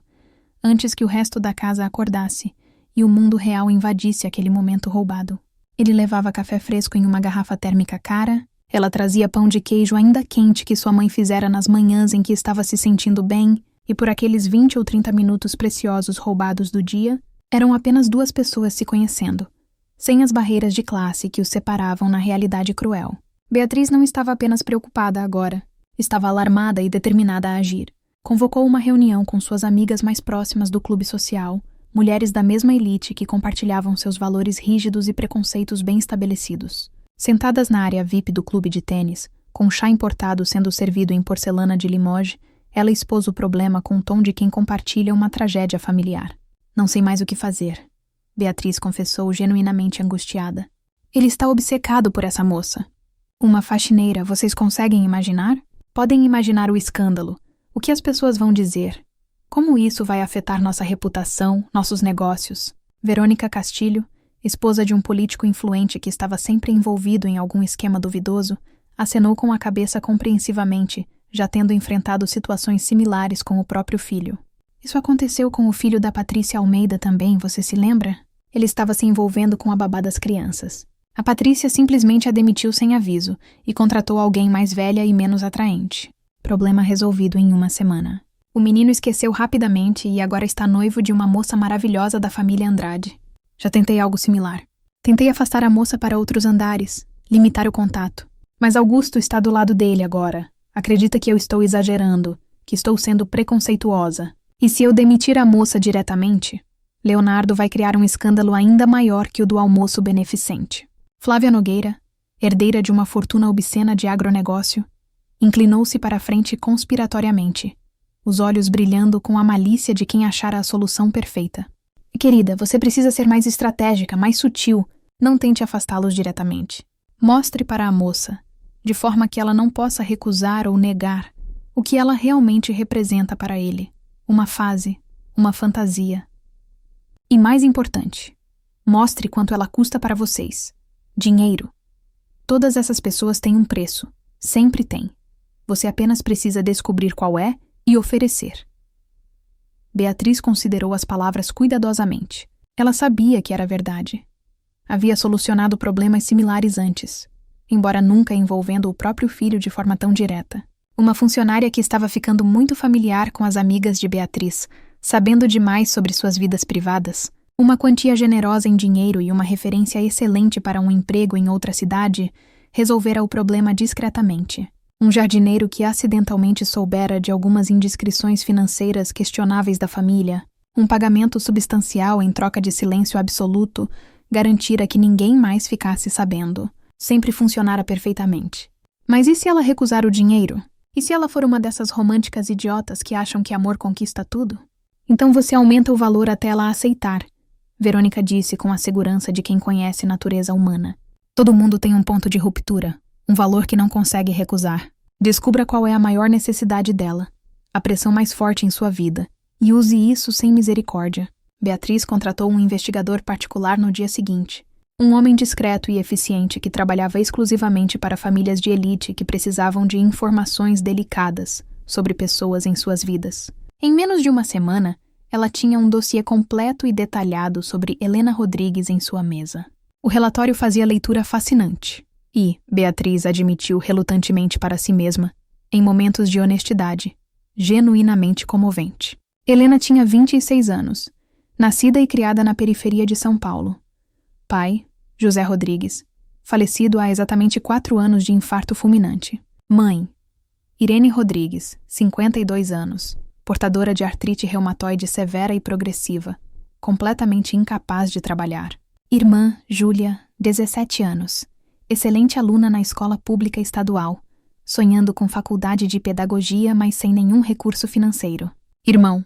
antes que o resto da casa acordasse e o mundo real invadisse aquele momento roubado. Ele levava café fresco em uma garrafa térmica cara, ela trazia pão de queijo ainda quente que sua mãe fizera nas manhãs em que estava se sentindo bem, e por aqueles 20 ou 30 minutos preciosos roubados do dia, eram apenas duas pessoas se conhecendo, sem as barreiras de classe que os separavam na realidade cruel. Beatriz não estava apenas preocupada agora, estava alarmada e determinada a agir. Convocou uma reunião com suas amigas mais próximas do clube social, mulheres da mesma elite que compartilhavam seus valores rígidos e preconceitos bem estabelecidos. Sentadas na área VIP do clube de tênis, com chá importado sendo servido em porcelana de Limoges, ela expôs o problema com o tom de quem compartilha uma tragédia familiar. Não sei mais o que fazer, Beatriz confessou genuinamente angustiada. Ele está obcecado por essa moça. Uma faxineira, vocês conseguem imaginar? Podem imaginar o escândalo. O que as pessoas vão dizer? Como isso vai afetar nossa reputação, nossos negócios? Verônica Castilho, esposa de um político influente que estava sempre envolvido em algum esquema duvidoso, acenou com a cabeça compreensivamente, já tendo enfrentado situações similares com o próprio filho. Isso aconteceu com o filho da Patrícia Almeida também, você se lembra? Ele estava se envolvendo com a babá das crianças. A Patrícia simplesmente a demitiu sem aviso e contratou alguém mais velha e menos atraente. Problema resolvido em uma semana. O menino esqueceu rapidamente e agora está noivo de uma moça maravilhosa da família Andrade. Já tentei algo similar. Tentei afastar a moça para outros andares, limitar o contato. Mas Augusto está do lado dele agora. Acredita que eu estou exagerando, que estou sendo preconceituosa. E se eu demitir a moça diretamente, Leonardo vai criar um escândalo ainda maior que o do almoço beneficente. Flávia Nogueira, herdeira de uma fortuna obscena de agronegócio, inclinou-se para a frente conspiratoriamente, os olhos brilhando com a malícia de quem achara a solução perfeita. Querida, você precisa ser mais estratégica, mais sutil. Não tente afastá-los diretamente. Mostre para a moça, de forma que ela não possa recusar ou negar, o que ela realmente representa para ele. Uma fase, uma fantasia. E mais importante, mostre quanto ela custa para vocês. Dinheiro. Todas essas pessoas têm um preço. Sempre tem. Você apenas precisa descobrir qual é e oferecer. Beatriz considerou as palavras cuidadosamente. Ela sabia que era verdade. Havia solucionado problemas similares antes, embora nunca envolvendo o próprio filho de forma tão direta. Uma funcionária que estava ficando muito familiar com as amigas de Beatriz, sabendo demais sobre suas vidas privadas, uma quantia generosa em dinheiro e uma referência excelente para um emprego em outra cidade, resolvera o problema discretamente. Um jardineiro que acidentalmente soubera de algumas indiscrições financeiras questionáveis da família, um pagamento substancial em troca de silêncio absoluto, garantira que ninguém mais ficasse sabendo. Sempre funcionara perfeitamente. Mas e se ela recusar o dinheiro? E se ela for uma dessas românticas idiotas que acham que amor conquista tudo? Então você aumenta o valor até ela aceitar, Verônica disse com a segurança de quem conhece natureza humana. Todo mundo tem um ponto de ruptura, um valor que não consegue recusar. Descubra qual é a maior necessidade dela, a pressão mais forte em sua vida, e use isso sem misericórdia. Beatriz contratou um investigador particular no dia seguinte. Um homem discreto e eficiente que trabalhava exclusivamente para famílias de elite que precisavam de informações delicadas sobre pessoas em suas vidas. Em menos de uma semana, ela tinha um dossiê completo e detalhado sobre Helena Rodrigues em sua mesa. O relatório fazia leitura fascinante e, Beatriz admitiu relutantemente para si mesma, em momentos de honestidade, genuinamente comovente. Helena tinha 26 anos, nascida e criada na periferia de São Paulo. Pai, José Rodrigues, falecido há exatamente 4 anos de infarto fulminante. Mãe, Irene Rodrigues, 52 anos, portadora de artrite reumatoide severa e progressiva, completamente incapaz de trabalhar. Irmã, Júlia, 17 anos, excelente aluna na escola pública estadual, sonhando com faculdade de pedagogia, mas sem nenhum recurso financeiro. Irmão,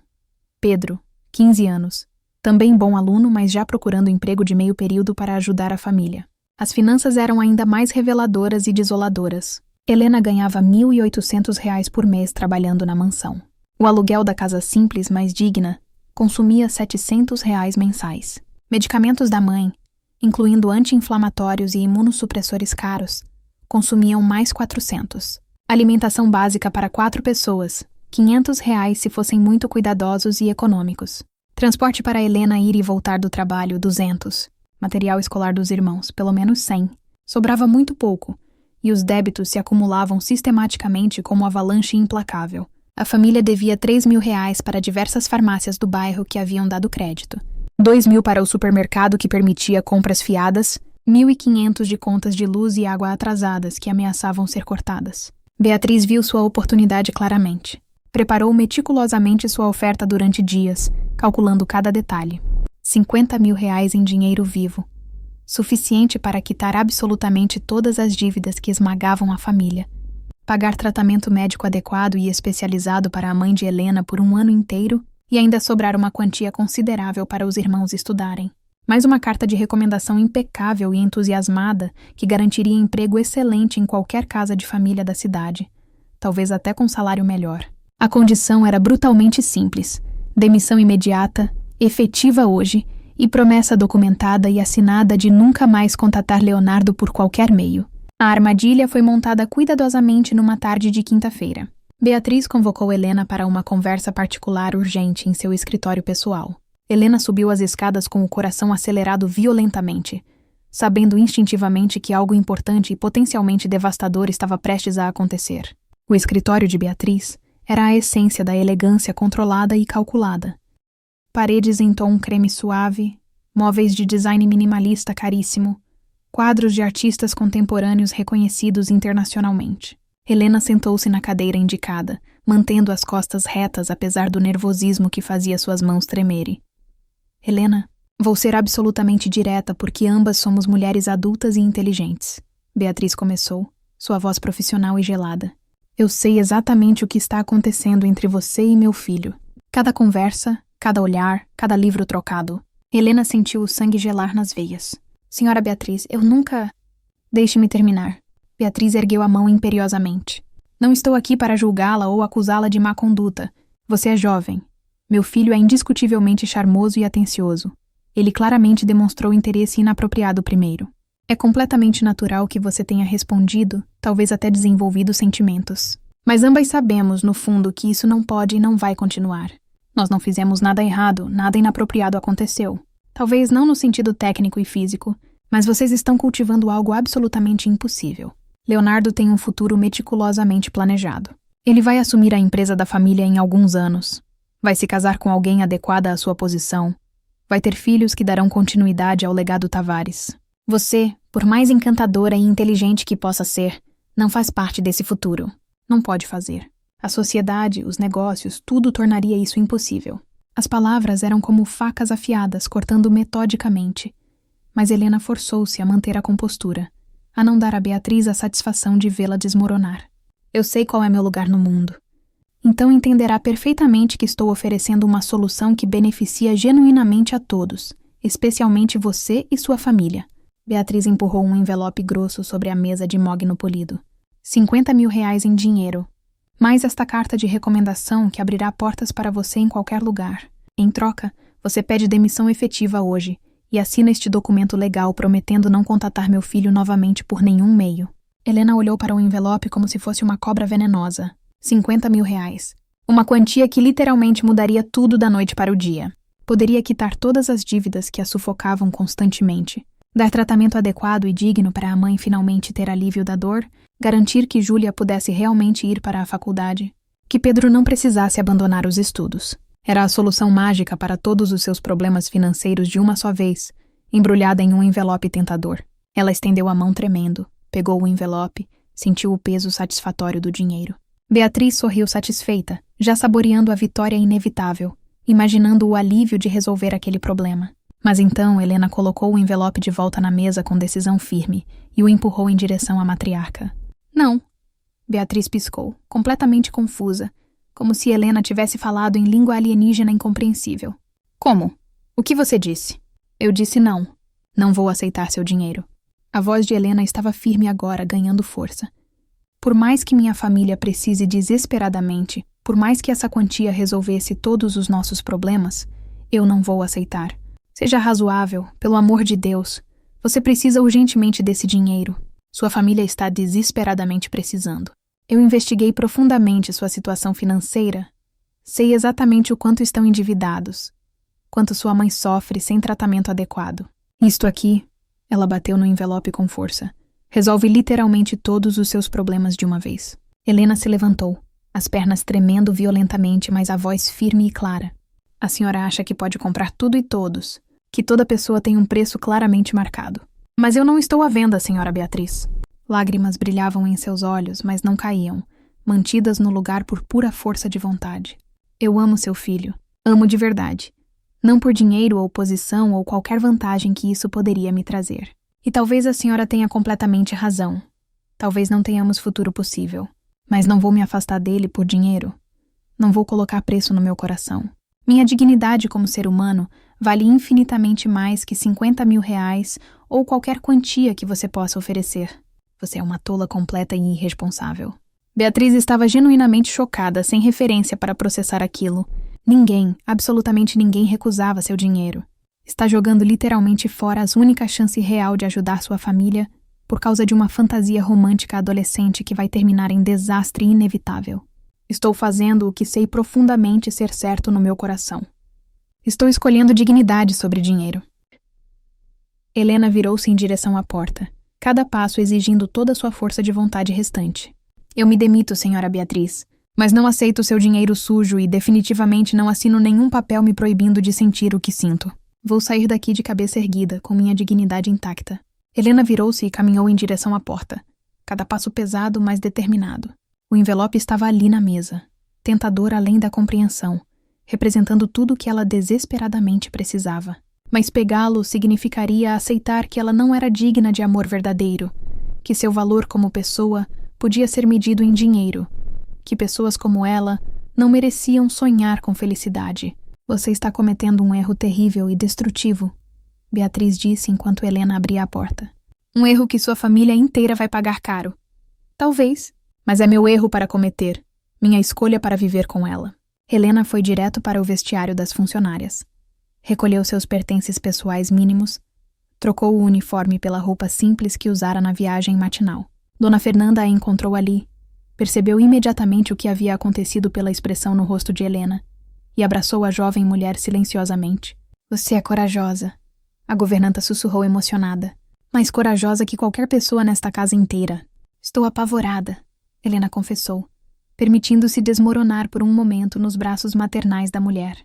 Pedro, 15 anos, também bom aluno, mas já procurando emprego de meio período para ajudar a família. As finanças eram ainda mais reveladoras e desoladoras. Helena ganhava R$ 1.800 por mês trabalhando na mansão. O aluguel da casa simples, mas digna, consumia R$ 700 mensais. Medicamentos da mãe, incluindo anti-inflamatórios e imunossupressores caros, consumiam mais 400. Alimentação básica para 4 pessoas, R$ 500 se fossem muito cuidadosos e econômicos. Transporte para Helena ir e voltar do trabalho, 200. Material escolar dos irmãos, pelo menos 100. Sobrava muito pouco, e os débitos se acumulavam sistematicamente como avalanche implacável. A família devia R$ 3.000 para diversas farmácias do bairro que haviam dado crédito. 2.000 para o supermercado que permitia compras fiadas, 1.500 de contas de luz e água atrasadas que ameaçavam ser cortadas. Beatriz viu sua oportunidade claramente. Preparou meticulosamente sua oferta durante dias, calculando cada detalhe. R$ 50.000 em dinheiro vivo. Suficiente para quitar absolutamente todas as dívidas que esmagavam a família. Pagar tratamento médico adequado e especializado para a mãe de Helena por um ano inteiro E ainda sobrar uma quantia considerável para os irmãos estudarem. Mais uma carta de recomendação impecável e entusiasmada que garantiria emprego excelente em qualquer casa de família da cidade, talvez até com salário melhor. A condição era brutalmente simples: demissão imediata, efetiva hoje e promessa documentada e assinada de nunca mais contatar Leonardo por qualquer meio. A armadilha foi montada cuidadosamente numa tarde de quinta-feira. Beatriz convocou Helena para uma conversa particular urgente em seu escritório pessoal. Helena subiu as escadas com o coração acelerado violentamente, sabendo instintivamente que algo importante e potencialmente devastador estava prestes a acontecer. O escritório de Beatriz era a essência da elegância controlada e calculada. Paredes em tom creme suave, móveis de design minimalista caríssimo, quadros de artistas contemporâneos reconhecidos internacionalmente. Helena sentou-se na cadeira indicada, mantendo as costas retas apesar do nervosismo que fazia suas mãos tremerem. Helena, vou ser absolutamente direta porque ambas somos mulheres adultas e inteligentes. Beatriz começou, sua voz profissional e gelada. Eu sei exatamente o que está acontecendo entre você e meu filho. Cada conversa, cada olhar, cada livro trocado. Helena sentiu o sangue gelar nas veias. Senhora Beatriz, eu nunca... Deixe-me terminar. Beatriz ergueu a mão imperiosamente. Não estou aqui para julgá-la ou acusá-la de má conduta. Você é jovem. Meu filho é indiscutivelmente charmoso e atencioso. Ele claramente demonstrou interesse inapropriado primeiro. É completamente natural que você tenha respondido, talvez até desenvolvido sentimentos. Mas ambas sabemos, no fundo, que isso não pode e não vai continuar. Nós não fizemos nada errado, nada inapropriado aconteceu. Talvez não no sentido técnico e físico, mas vocês estão cultivando algo absolutamente impossível. Leonardo tem um futuro meticulosamente planejado. Ele vai assumir a empresa da família em alguns anos. Vai se casar com alguém adequada à sua posição. Vai ter filhos que darão continuidade ao legado Tavares. Você, por mais encantadora e inteligente que possa ser, não faz parte desse futuro. Não pode fazer. A sociedade, os negócios, tudo tornaria isso impossível. As palavras eram como facas afiadas, cortando metodicamente. Mas Helena forçou-se a manter a compostura, a não dar a Beatriz a satisfação de vê-la desmoronar. Eu sei qual é meu lugar no mundo. Então entenderá perfeitamente que estou oferecendo uma solução que beneficia genuinamente a todos, especialmente você e sua família. Beatriz empurrou um envelope grosso sobre a mesa de mogno polido. 50 mil reais em dinheiro. Mais esta carta de recomendação que abrirá portas para você em qualquer lugar. Em troca, você pede demissão efetiva hoje e assina este documento legal prometendo não contatar meu filho novamente por nenhum meio. Helena olhou para o envelope como se fosse uma cobra venenosa. 50 mil reais. Uma quantia que literalmente mudaria tudo da noite para o dia. Poderia quitar todas as dívidas que a sufocavam constantemente. Dar tratamento adequado e digno para a mãe finalmente ter alívio da dor. Garantir que Júlia pudesse realmente ir para a faculdade. Que Pedro não precisasse abandonar os estudos. Era a solução mágica para todos os seus problemas financeiros de uma só vez, embrulhada em um envelope tentador. Ela estendeu a mão tremendo, pegou o envelope, sentiu o peso satisfatório do dinheiro. Beatriz sorriu satisfeita, já saboreando a vitória inevitável, imaginando o alívio de resolver aquele problema. Mas então Helena colocou o envelope de volta na mesa com decisão firme e o empurrou em direção à matriarca. Não. Beatriz piscou, completamente confusa, como se Helena tivesse falado em língua alienígena incompreensível. Como? O que você disse? Eu disse não. Não vou aceitar seu dinheiro. A voz de Helena estava firme agora, ganhando força. Por mais que minha família precise desesperadamente, por mais que essa quantia resolvesse todos os nossos problemas, eu não vou aceitar. Seja razoável, pelo amor de Deus. Você precisa urgentemente desse dinheiro. Sua família está desesperadamente precisando. Eu investiguei profundamente sua situação financeira. Sei exatamente o quanto estão endividados. Quanto sua mãe sofre sem tratamento adequado. Isto aqui, ela bateu no envelope com força, resolve literalmente todos os seus problemas de uma vez. Helena se levantou, as pernas tremendo violentamente, mas a voz firme e clara. A senhora acha que pode comprar tudo e todos, que toda pessoa tem um preço claramente marcado. Mas eu não estou à venda, senhora Beatriz. Lágrimas brilhavam em seus olhos, mas não caíam, mantidas no lugar por pura força de vontade. Eu amo seu filho. Amo de verdade. Não por dinheiro ou posição ou qualquer vantagem que isso poderia me trazer. E talvez a senhora tenha completamente razão. Talvez não tenhamos futuro possível. Mas não vou me afastar dele por dinheiro. Não vou colocar preço no meu coração. Minha dignidade como ser humano vale infinitamente mais que 50 mil reais ou qualquer quantia que você possa oferecer. Você é uma tola completa e irresponsável. Beatriz estava genuinamente chocada, sem referência para processar aquilo. Ninguém, absolutamente ninguém, recusava seu dinheiro. Está jogando literalmente fora as únicas chances real de ajudar sua família por causa de uma fantasia romântica adolescente que vai terminar em desastre inevitável. Estou fazendo o que sei profundamente ser certo no meu coração. Estou escolhendo dignidade sobre dinheiro. Helena virou-se em direção à porta, cada passo exigindo toda sua força de vontade restante. Eu me demito, senhora Beatriz, mas não aceito seu dinheiro sujo e definitivamente não assino nenhum papel me proibindo de sentir o que sinto. Vou sair daqui de cabeça erguida, com minha dignidade intacta. Helena virou-se e caminhou em direção à porta, cada passo pesado, mas determinado. O envelope estava ali na mesa, tentador além da compreensão, representando tudo o que ela desesperadamente precisava. Mas pegá-lo significaria aceitar que ela não era digna de amor verdadeiro, que seu valor como pessoa podia ser medido em dinheiro, que pessoas como ela não mereciam sonhar com felicidade. Você está cometendo um erro terrível e destrutivo, Beatriz disse enquanto Helena abria a porta. Um erro que sua família inteira vai pagar caro. Talvez, mas é meu erro para cometer, minha escolha para viver com ela. Helena foi direto para o vestiário das funcionárias. Recolheu seus pertences pessoais mínimos, trocou o uniforme pela roupa simples que usara na viagem matinal. Dona Fernanda a encontrou ali, percebeu imediatamente o que havia acontecido pela expressão no rosto de Helena e abraçou a jovem mulher silenciosamente. Você é corajosa, a governanta sussurrou emocionada, mais corajosa que qualquer pessoa nesta casa inteira. Estou apavorada, Helena confessou, permitindo-se desmoronar por um momento nos braços maternais da mulher.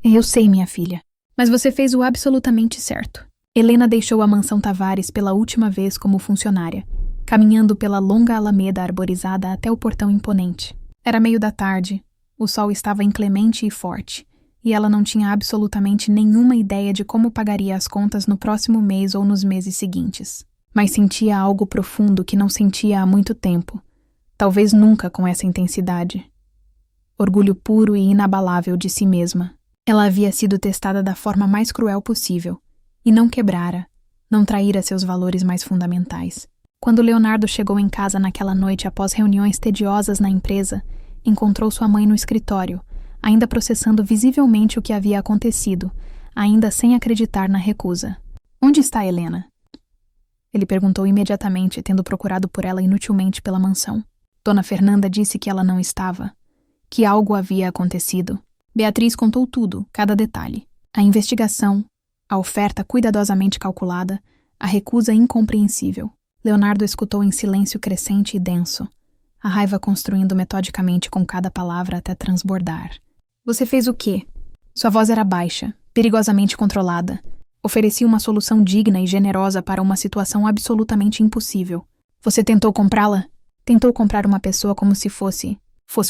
Eu sei, minha filha, mas você fez o absolutamente certo. Helena deixou a mansão Tavares pela última vez como funcionária, caminhando pela longa alameda arborizada até o portão imponente. Era meio da tarde, o sol estava inclemente e forte, e ela não tinha absolutamente nenhuma ideia de como pagaria as contas no próximo mês ou nos meses seguintes. Mas sentia algo profundo que não sentia há muito tempo, talvez nunca com essa intensidade. Orgulho puro e inabalável de si mesma. Ela havia sido testada da forma mais cruel possível, e não quebrara, não traíra seus valores mais fundamentais. Quando Leonardo chegou em casa naquela noite após reuniões tediosas na empresa, encontrou sua mãe no escritório, ainda processando visivelmente o que havia acontecido, ainda sem acreditar na recusa. Onde está Helena? Ele perguntou imediatamente, tendo procurado por ela inutilmente pela mansão. Dona Fernanda disse que ela não estava, que algo havia acontecido. Beatriz contou tudo, cada detalhe. A investigação, a oferta cuidadosamente calculada, a recusa incompreensível. Leonardo escutou em silêncio crescente e denso, a raiva construindo metodicamente com cada palavra até transbordar. Você fez o quê? Sua voz era baixa, perigosamente controlada. Oferecia uma solução digna e generosa para uma situação absolutamente impossível. Você tentou comprá-la? Tentou comprar uma pessoa como se fosse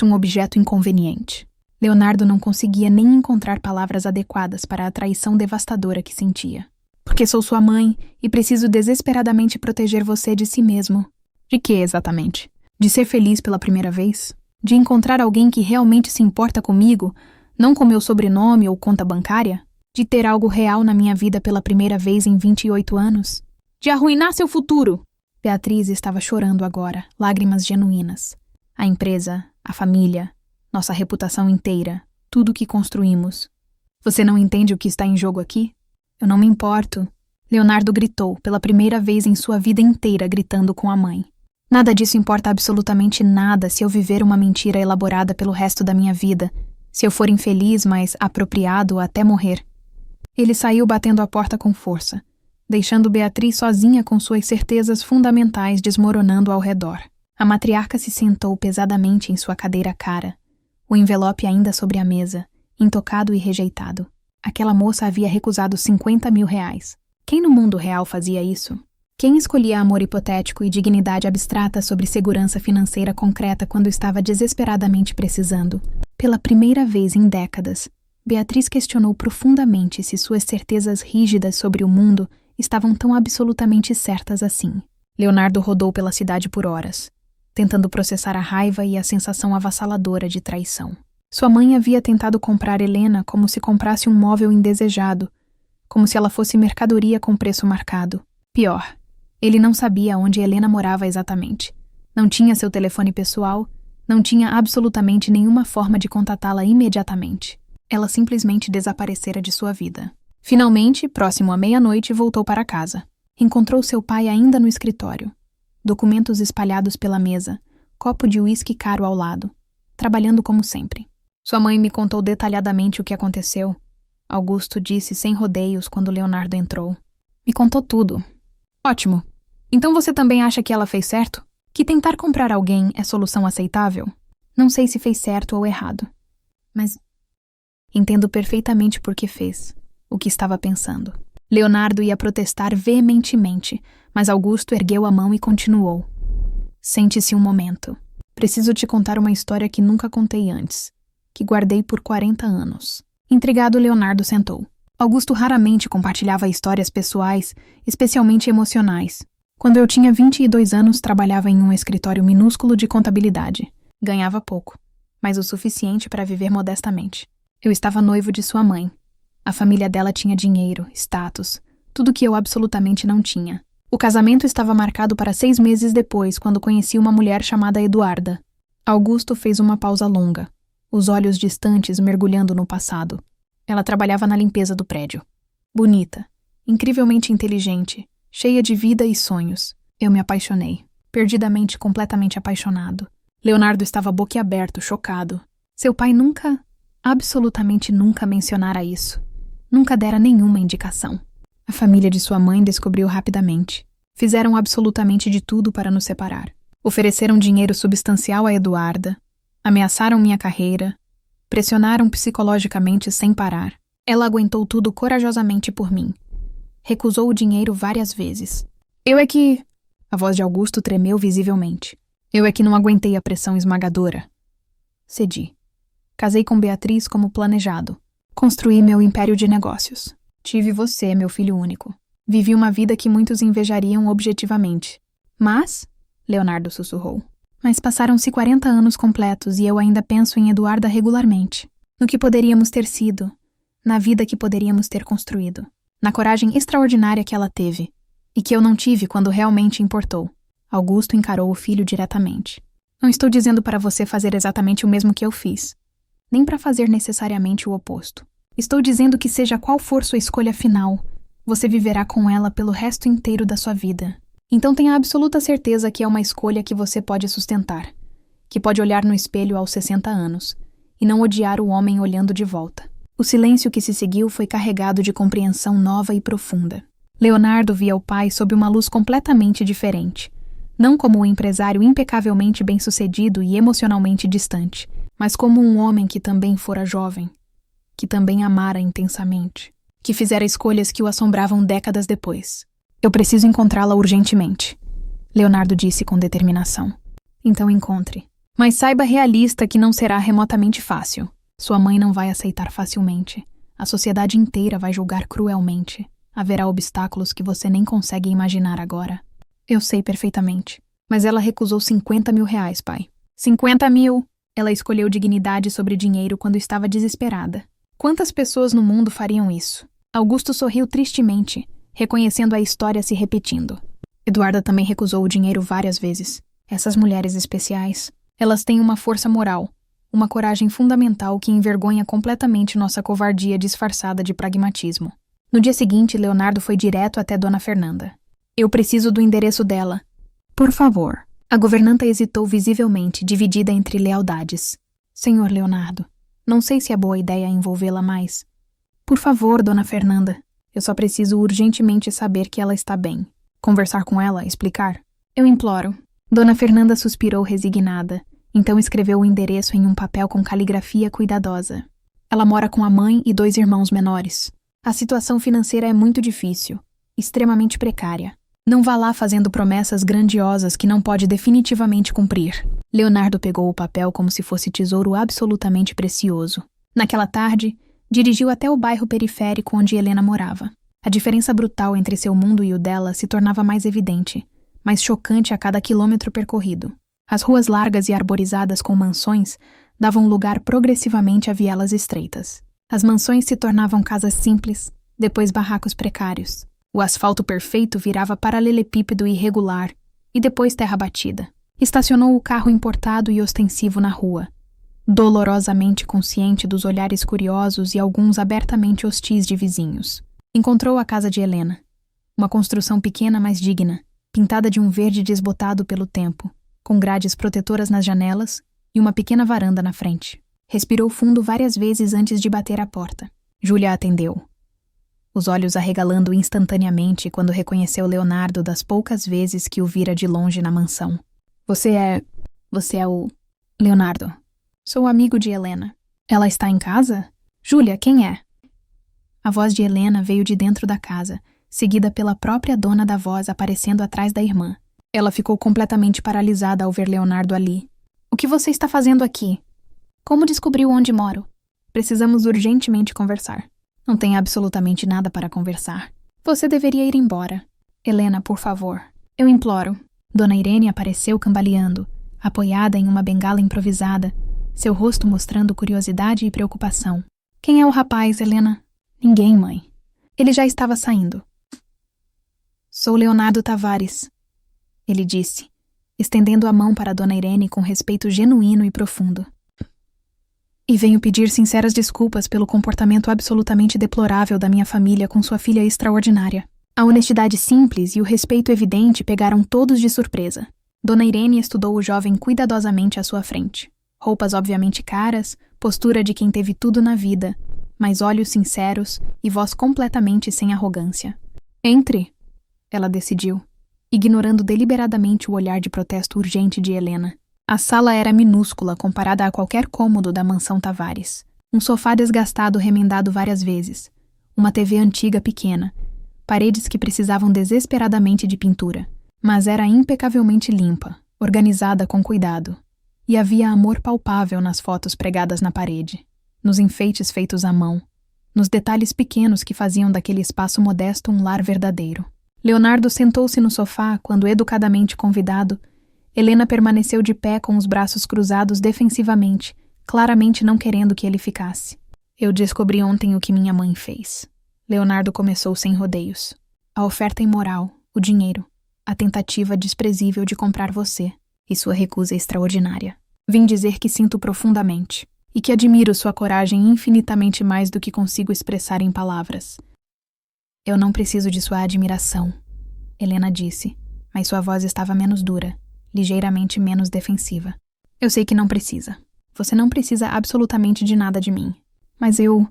um objeto inconveniente. Leonardo não conseguia nem encontrar palavras adequadas para a traição devastadora que sentia. Porque sou sua mãe e preciso desesperadamente proteger você de si mesmo. De que exatamente? De ser feliz pela primeira vez? De encontrar alguém que realmente se importa comigo, não com meu sobrenome ou conta bancária? De ter algo real na minha vida pela primeira vez em 28 anos? De arruinar seu futuro! Beatriz estava chorando agora, lágrimas genuínas. A empresa, a família, nossa reputação inteira, tudo o que construímos. Você não entende o que está em jogo aqui? Eu não me importo. Leonardo gritou, pela primeira vez em sua vida inteira gritando com a mãe. Nada disso importa absolutamente nada se eu viver uma mentira elaborada pelo resto da minha vida, se eu for infeliz, mas apropriado até morrer. Ele saiu batendo a porta com força, deixando Beatriz sozinha com suas certezas fundamentais desmoronando ao redor. A matriarca se sentou pesadamente em sua cadeira cara, o envelope ainda sobre a mesa, intocado e rejeitado. Aquela moça havia recusado 50 mil reais. Quem no mundo real fazia isso? Quem escolhia amor hipotético e dignidade abstrata sobre segurança financeira concreta quando estava desesperadamente precisando? Pela primeira vez em décadas, Beatriz questionou profundamente se suas certezas rígidas sobre o mundo estavam tão absolutamente certas assim. Leonardo rodou pela cidade por horas, tentando processar a raiva e a sensação avassaladora de traição. Sua mãe havia tentado comprar Helena como se comprasse um móvel indesejado, como se ela fosse mercadoria com preço marcado. Pior, ele não sabia onde Helena morava exatamente. Não tinha seu telefone pessoal, não tinha absolutamente nenhuma forma de contatá-la imediatamente. Ela simplesmente desaparecera de sua vida. Finalmente, próximo à meia-noite, voltou para casa. Encontrou seu pai ainda no escritório. Documentos espalhados pela mesa, copo de uísque caro ao lado, trabalhando como sempre. Sua mãe me contou detalhadamente o que aconteceu. Augusto disse sem rodeios quando Leonardo entrou. Me contou tudo. Ótimo. Então você também acha que ela fez certo? Que tentar comprar alguém é solução aceitável? Não sei se fez certo ou errado. Mas entendo perfeitamente por que fez, o que estava pensando. Leonardo ia protestar veementemente, mas Augusto ergueu a mão e continuou. Sente-se um momento. Preciso te contar uma história que nunca contei antes, que guardei por 40 anos. Intrigado, Leonardo sentou. Augusto raramente compartilhava histórias pessoais, especialmente emocionais. Quando eu tinha 22 anos, trabalhava em um escritório minúsculo de contabilidade. Ganhava pouco, mas o suficiente para viver modestamente. Eu estava noivo de sua mãe. A família dela tinha dinheiro, status, tudo que eu absolutamente não tinha. O casamento estava marcado para 6 meses depois, quando conheci uma mulher chamada Eduarda. Augusto fez uma pausa longa, os olhos distantes mergulhando no passado. Ela trabalhava na limpeza do prédio. Bonita, incrivelmente inteligente, cheia de vida e sonhos. Eu me apaixonei, perdidamente, completamente apaixonado. Leonardo estava boquiaberto, chocado. Seu pai nunca, absolutamente nunca mencionara isso. Nunca dera nenhuma indicação. A família de sua mãe descobriu rapidamente. Fizeram absolutamente de tudo para nos separar. Ofereceram dinheiro substancial a Eduarda, ameaçaram minha carreira, pressionaram psicologicamente sem parar. Ela aguentou tudo corajosamente por mim. Recusou o dinheiro várias vezes. A voz de Augusto tremeu visivelmente. Eu é que não aguentei a pressão esmagadora. Cedi. Casei com Beatriz como planejado. Construí meu império de negócios. Tive você, meu filho único. Vivi uma vida que muitos invejariam objetivamente. Mas, Leonardo sussurrou, mas passaram-se 40 anos completos e eu ainda penso em Eduarda regularmente. No que poderíamos ter sido, na vida que poderíamos ter construído, na coragem extraordinária que ela teve, e que eu não tive quando realmente importou. Augusto encarou o filho diretamente. Não estou dizendo para você fazer exatamente o mesmo que eu fiz, nem para fazer necessariamente o oposto. Estou dizendo que seja qual for sua escolha final, você viverá com ela pelo resto inteiro da sua vida. Então tenha absoluta certeza que é uma escolha que você pode sustentar, que pode olhar no espelho aos 60 anos, e não odiar o homem olhando de volta. O silêncio que se seguiu foi carregado de compreensão nova e profunda. Leonardo via o pai sob uma luz completamente diferente, não como um empresário impecavelmente bem-sucedido e emocionalmente distante, mas como um homem que também fora jovem, que também amara intensamente, que fizera escolhas que o assombravam décadas depois. Eu preciso encontrá-la urgentemente, Leonardo disse com determinação. Então encontre. Mas saiba realista que não será remotamente fácil. Sua mãe não vai aceitar facilmente. A sociedade inteira vai julgar cruelmente. Haverá obstáculos que você nem consegue imaginar agora. Eu sei perfeitamente. Mas ela recusou 50 mil reais, pai. 50 mil! Ela escolheu dignidade sobre dinheiro quando estava desesperada. Quantas pessoas no mundo fariam isso? Augusto sorriu tristemente, reconhecendo a história se repetindo. Eduarda também recusou o dinheiro várias vezes. Essas mulheres especiais, elas têm uma força moral, uma coragem fundamental que envergonha completamente nossa covardia disfarçada de pragmatismo. No dia seguinte, Leonardo foi direto até Dona Fernanda. Eu preciso do endereço dela. Por favor. A governanta hesitou visivelmente, dividida entre lealdades. Senhor Leonardo, não sei se é boa ideia envolvê-la mais. Por favor, Dona Fernanda. Eu só preciso urgentemente saber que ela está bem. Conversar com ela, explicar. Eu imploro. Dona Fernanda suspirou resignada. Então escreveu o endereço em um papel com caligrafia cuidadosa. Ela mora com a mãe e 2 irmãos menores. A situação financeira é muito difícil, extremamente precária. Não vá lá fazendo promessas grandiosas que não pode definitivamente cumprir. Leonardo pegou o papel como se fosse tesouro absolutamente precioso. Naquela tarde, dirigiu até o bairro periférico onde Helena morava. A diferença brutal entre seu mundo e o dela se tornava mais evidente, mais chocante a cada quilômetro percorrido. As ruas largas e arborizadas com mansões davam lugar progressivamente a vielas estreitas. As mansões se tornavam casas simples, depois barracos precários. O asfalto perfeito virava paralelepípedo e irregular, e depois terra batida. Estacionou o carro importado e ostensivo na rua, dolorosamente consciente dos olhares curiosos e alguns abertamente hostis de vizinhos. Encontrou a casa de Helena. Uma construção pequena, mas digna, pintada de um verde desbotado pelo tempo, com grades protetoras nas janelas e uma pequena varanda na frente. Respirou fundo várias vezes antes de bater à porta. Júlia atendeu, os olhos arregalando instantaneamente quando reconheceu Leonardo das poucas vezes que o vira de longe na mansão. Você é o... Leonardo. Sou amigo de Helena. Ela está em casa? Júlia, quem é? A voz de Helena veio de dentro da casa, seguida pela própria dona da voz aparecendo atrás da irmã. Ela ficou completamente paralisada ao ver Leonardo ali. O que você está fazendo aqui? Como descobriu onde moro? Precisamos urgentemente conversar. Não tem absolutamente nada para conversar. Você deveria ir embora. Helena, por favor. Eu imploro. Dona Irene apareceu cambaleando, apoiada em uma bengala improvisada, seu rosto mostrando curiosidade e preocupação. Quem é o rapaz, Helena? Ninguém, mãe. Ele já estava saindo. Sou Leonardo Tavares, ele disse, estendendo a mão para Dona Irene com respeito genuíno e profundo. E venho pedir sinceras desculpas pelo comportamento absolutamente deplorável da minha família com sua filha extraordinária. A honestidade simples e o respeito evidente pegaram todos de surpresa. Dona Irene estudou o jovem cuidadosamente à sua frente. Roupas obviamente caras, postura de quem teve tudo na vida, mas olhos sinceros e voz completamente sem arrogância. Entre, ela decidiu, ignorando deliberadamente o olhar de protesto urgente de Helena. A sala era minúscula comparada a qualquer cômodo da mansão Tavares. Um sofá desgastado remendado várias vezes, uma TV antiga pequena, paredes que precisavam desesperadamente de pintura, mas era impecavelmente limpa, organizada com cuidado, e havia amor palpável nas fotos pregadas na parede, nos enfeites feitos à mão, nos detalhes pequenos que faziam daquele espaço modesto um lar verdadeiro. Leonardo sentou-se no sofá quando, educadamente convidado, Helena permaneceu de pé com os braços cruzados defensivamente, claramente não querendo que ele ficasse. Eu descobri ontem o que minha mãe fez. Leonardo começou sem rodeios. A oferta imoral, o dinheiro, a tentativa desprezível de comprar você e sua recusa extraordinária. Vim dizer que sinto profundamente e que admiro sua coragem infinitamente mais do que consigo expressar em palavras. Eu não preciso de sua admiração, Helena disse, mas sua voz estava menos dura, ligeiramente menos defensiva. Eu sei que não precisa. Você não precisa absolutamente de nada de mim. Mas eu...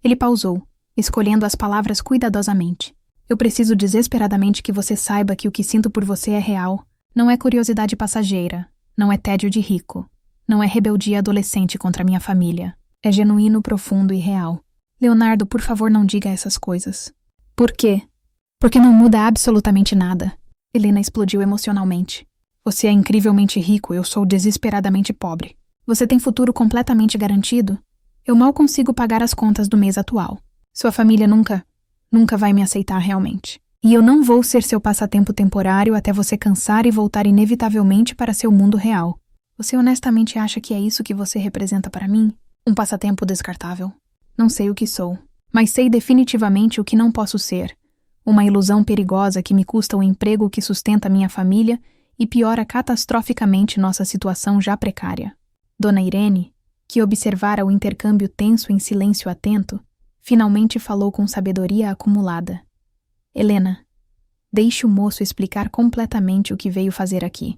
Ele pausou, escolhendo as palavras cuidadosamente. Eu preciso desesperadamente que você saiba que o que sinto por você é real. Não é curiosidade passageira. Não é tédio de rico. Não é rebeldia adolescente contra minha família. É genuíno, profundo e real. Leonardo, por favor, não diga essas coisas. Por quê? Porque não muda absolutamente nada. Helena explodiu emocionalmente. Você é incrivelmente rico, eu sou desesperadamente pobre. Você tem futuro completamente garantido? Eu mal consigo pagar as contas do mês atual. Sua família nunca vai me aceitar realmente. E eu não vou ser seu passatempo temporário até você cansar e voltar inevitavelmente para seu mundo real. Você honestamente acha que é isso que você representa para mim? Um passatempo descartável? Não sei o que sou, mas sei definitivamente o que não posso ser. Uma ilusão perigosa que me custa o emprego que sustenta minha família e piora catastroficamente nossa situação já precária. Dona Irene, que observara o intercâmbio tenso em silêncio atento, finalmente falou com sabedoria acumulada. Helena, deixe o moço explicar completamente o que veio fazer aqui.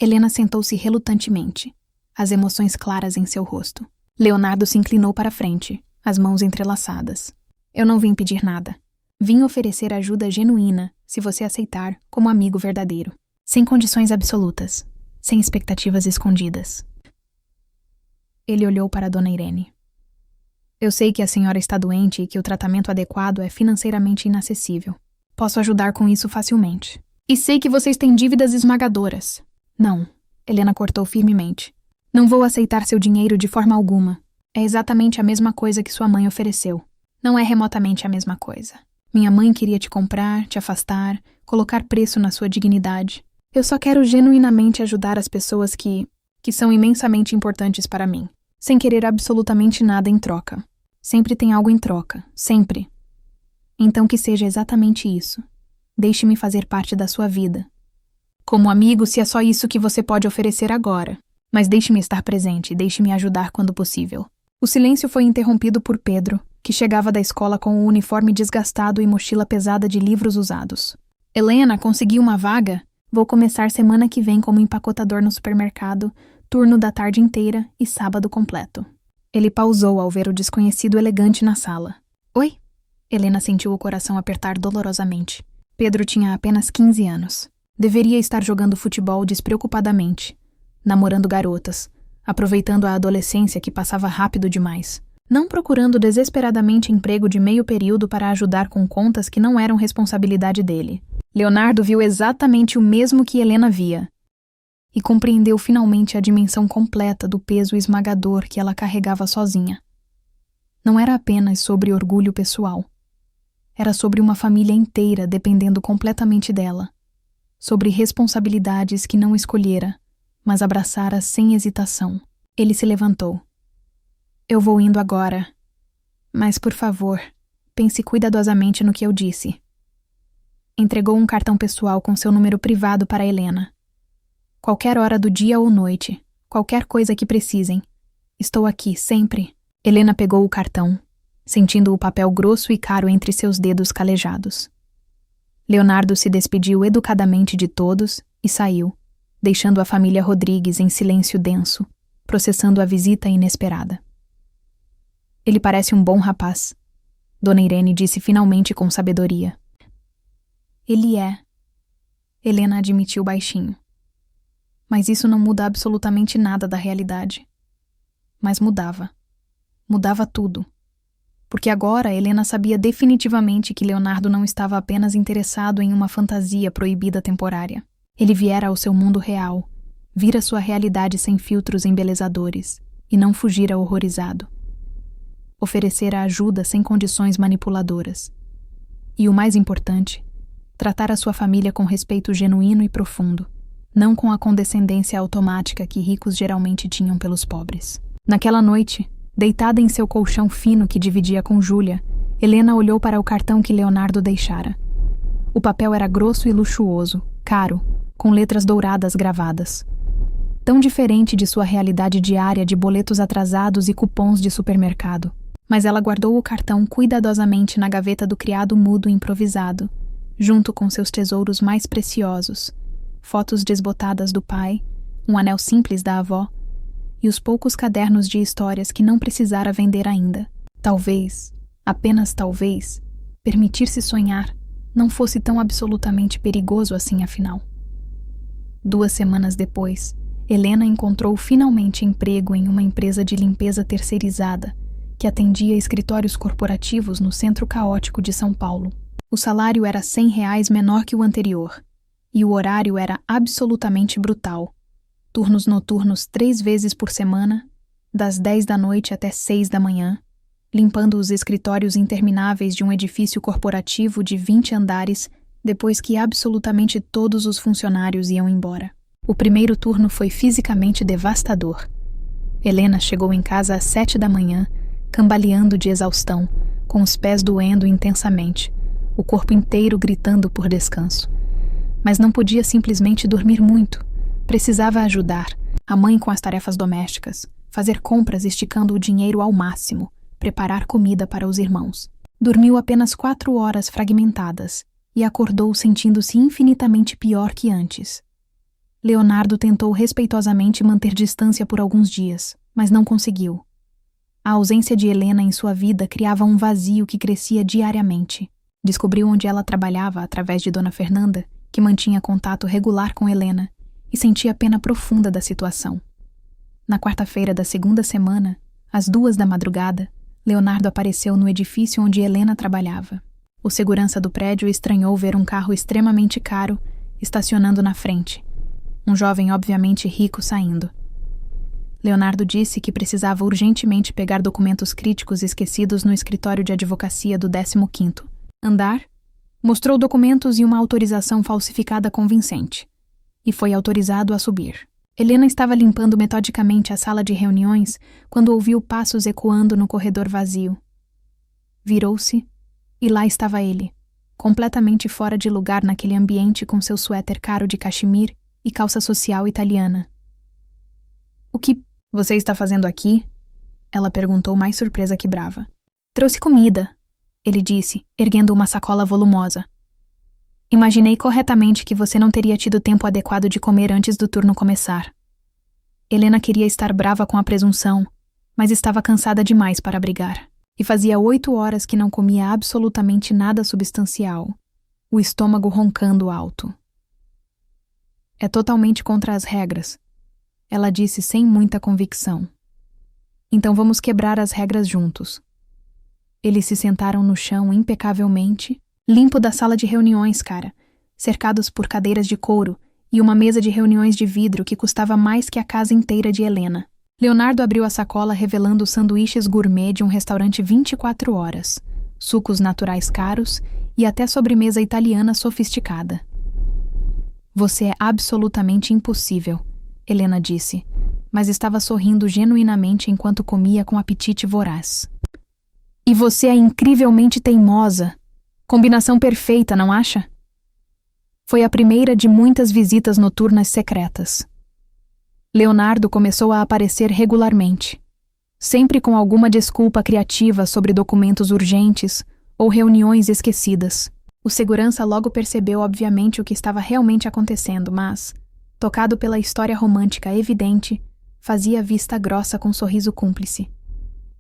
Helena sentou-se relutantemente, as emoções claras em seu rosto. Leonardo se inclinou para a frente, as mãos entrelaçadas. Eu não vim pedir nada. Vim oferecer ajuda genuína, se você aceitar, como amigo verdadeiro. Sem condições absolutas, sem expectativas escondidas. Ele olhou para Dona Irene. Eu sei que a senhora está doente e que o tratamento adequado é financeiramente inacessível. Posso ajudar com isso facilmente. E sei que vocês têm dívidas esmagadoras. Não, Helena cortou firmemente. Não vou aceitar seu dinheiro de forma alguma. É exatamente a mesma coisa que sua mãe ofereceu. Não é remotamente a mesma coisa. Minha mãe queria te comprar, te afastar, colocar preço na sua dignidade. Eu só quero genuinamente ajudar as pessoas que são imensamente importantes para mim. sem querer absolutamente nada em troca. Sempre tem algo em troca, sempre. Então que seja exatamente isso. Deixe-me fazer parte da sua vida. Como amigo, se é só isso que você pode oferecer agora. Mas deixe-me estar presente, deixe-me ajudar quando possível. O silêncio foi interrompido por Pedro, que chegava da escola com o uniforme desgastado e mochila pesada de livros usados. Helena, consegui uma vaga? Vou começar semana que vem como empacotador no supermercado, turno da tarde inteira e sábado completo. Ele pausou ao ver o desconhecido elegante na sala. Oi? Helena sentiu o coração apertar dolorosamente. Pedro tinha apenas 15 anos. Deveria estar jogando futebol despreocupadamente, namorando garotas, aproveitando a adolescência que passava rápido demais. Não procurando desesperadamente emprego de meio período para ajudar com contas que não eram responsabilidade dele. Leonardo viu exatamente o mesmo que Helena via. E compreendeu finalmente a dimensão completa do peso esmagador que ela carregava sozinha. Não era apenas sobre orgulho pessoal. Era sobre uma família inteira dependendo completamente dela. Sobre responsabilidades que não escolhera, mas abraçara sem hesitação. Ele se levantou. Eu vou indo agora. Mas, por favor, pense cuidadosamente no que eu disse. Entregou um cartão pessoal com seu número privado para Helena. Qualquer hora do dia ou noite, qualquer coisa que precisem. Estou aqui, sempre. Helena pegou o cartão, sentindo o papel grosso e caro entre seus dedos calejados. Leonardo se despediu educadamente de todos e saiu, deixando a família Rodrigues em silêncio denso, processando a visita inesperada. Ele parece um bom rapaz, Dona Irene disse finalmente com sabedoria. Ele é, Helena admitiu baixinho. Mas isso não muda absolutamente nada da realidade. Mas mudava. Mudava tudo. Porque agora Helena sabia definitivamente que Leonardo não estava apenas interessado em uma fantasia proibida temporária. Ele viera ao seu mundo real, vira sua realidade sem filtros embelezadores, e não fugira horrorizado. Oferecera ajuda sem condições manipuladoras. E o mais importante, tratar a sua família com respeito genuíno e profundo, não com a condescendência automática que ricos geralmente tinham pelos pobres. Naquela noite, deitada em seu colchão fino que dividia com Júlia, Helena olhou para o cartão que Leonardo deixara. O papel era grosso e luxuoso, caro, com letras douradas gravadas. Tão diferente de sua realidade diária de boletos atrasados e cupons de supermercado. Mas ela guardou o cartão cuidadosamente na gaveta do criado mudo improvisado, junto com seus tesouros mais preciosos, fotos desbotadas do pai, um anel simples da avó e os poucos cadernos de histórias que não precisara vender ainda. Talvez, apenas talvez, permitir-se sonhar não fosse tão absolutamente perigoso assim afinal. 2 semanas depois, Helena encontrou finalmente emprego em uma empresa de limpeza terceirizada que atendia escritórios corporativos no centro caótico de São Paulo. O salário era R$100 menor que o anterior, e o horário era absolutamente brutal. Turnos noturnos 3 vezes por semana, das 10 da noite até 6 da manhã, limpando os escritórios intermináveis de um edifício corporativo de 20 andares depois que absolutamente todos os funcionários iam embora. O primeiro turno foi fisicamente devastador. Helena chegou em casa às 7 da manhã, cambaleando de exaustão, com os pés doendo intensamente, o corpo inteiro gritando por descanso. Mas não podia simplesmente dormir muito. Precisava ajudar a mãe com as tarefas domésticas, fazer compras esticando o dinheiro ao máximo, preparar comida para os irmãos. Dormiu apenas 4 horas fragmentadas e acordou sentindo-se infinitamente pior que antes. Leonardo tentou respeitosamente manter distância por alguns dias, mas não conseguiu. A ausência de Helena em sua vida criava um vazio que crescia diariamente. Descobriu onde ela trabalhava através de Dona Fernanda, que mantinha contato regular com Helena, e sentia pena profunda da situação. Na quarta-feira da segunda semana, às 2 da madrugada, Leonardo apareceu no edifício onde Helena trabalhava. O segurança do prédio estranhou ver um carro extremamente caro estacionando na frente. Um jovem obviamente rico saindo. Leonardo disse que precisava urgentemente pegar documentos críticos esquecidos no escritório de advocacia do 15º andar. Mostrou documentos e uma autorização falsificada convincente. E foi autorizado a subir. Helena estava limpando metodicamente a sala de reuniões quando ouviu passos ecoando no corredor vazio. Virou-se e lá estava ele, completamente fora de lugar naquele ambiente com seu suéter caro de cachemir e calça social italiana. "O que você está fazendo aqui?" Ela perguntou, mais surpresa que brava. "Trouxe comida", ele disse, erguendo uma sacola volumosa. "Imaginei corretamente que você não teria tido tempo adequado de comer antes do turno começar." Helena queria estar brava com a presunção, mas estava cansada demais para brigar. E fazia 8 horas que não comia absolutamente nada substancial, o estômago roncando alto. "É totalmente contra as regras", ela disse sem muita convicção. "Então vamos quebrar as regras juntos." Eles se sentaram no chão impecavelmente, limpo da sala de reuniões, cara, cercados por cadeiras de couro e uma mesa de reuniões de vidro que custava mais que a casa inteira de Helena. Leonardo abriu a sacola revelando sanduíches gourmet de um restaurante 24 horas, sucos naturais caros e até sobremesa italiana sofisticada. "Você é absolutamente impossível", Helena disse, mas estava sorrindo genuinamente enquanto comia com apetite voraz. "E você é incrivelmente teimosa. Combinação perfeita, não acha?" Foi a primeira de muitas visitas noturnas secretas. Leonardo começou a aparecer regularmente, sempre com alguma desculpa criativa sobre documentos urgentes ou reuniões esquecidas. O segurança logo percebeu obviamente o que estava realmente acontecendo, mas, tocado pela história romântica evidente, fazia vista grossa com sorriso cúmplice.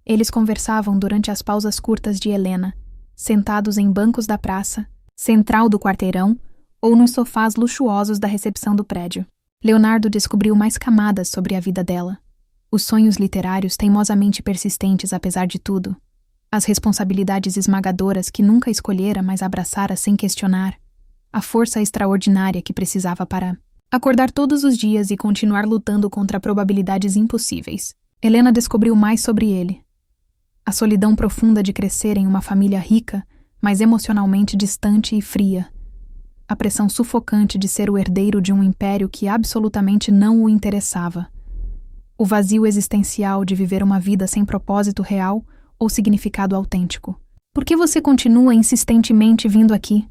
Eles conversavam durante as pausas curtas de Helena, sentados em bancos da praça, central do quarteirão ou nos sofás luxuosos da recepção do prédio. Leonardo descobriu mais camadas sobre a vida dela. Os sonhos literários teimosamente persistentes apesar de tudo. As responsabilidades esmagadoras que nunca escolhera, mas abraçara sem questionar. A força extraordinária que precisava para acordar todos os dias e continuar lutando contra probabilidades impossíveis. Helena descobriu mais sobre ele. A solidão profunda de crescer em uma família rica, mas emocionalmente distante e fria. A pressão sufocante de ser o herdeiro de um império que absolutamente não o interessava. O vazio existencial de viver uma vida sem propósito real ou significado autêntico. "Por que você continua insistentemente vindo aqui?"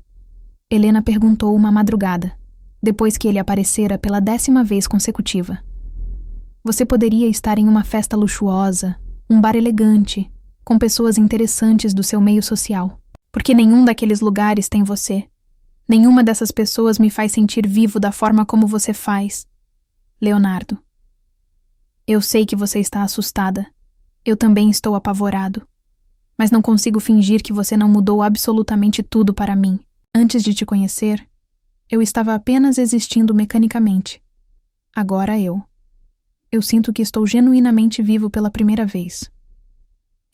Helena perguntou uma madrugada, depois que ele aparecera pela 10ª vez consecutiva. "Você poderia estar em uma festa luxuosa, um bar elegante, com pessoas interessantes do seu meio social. Porque nenhum daqueles lugares tem você. Nenhuma dessas pessoas me faz sentir vivo da forma como você faz. Leonardo. Eu sei que você está assustada. Eu também estou apavorado. Mas não consigo fingir que você não mudou absolutamente tudo para mim. Antes de te conhecer, eu estava apenas existindo mecanicamente. Agora eu sinto que estou genuinamente vivo pela primeira vez."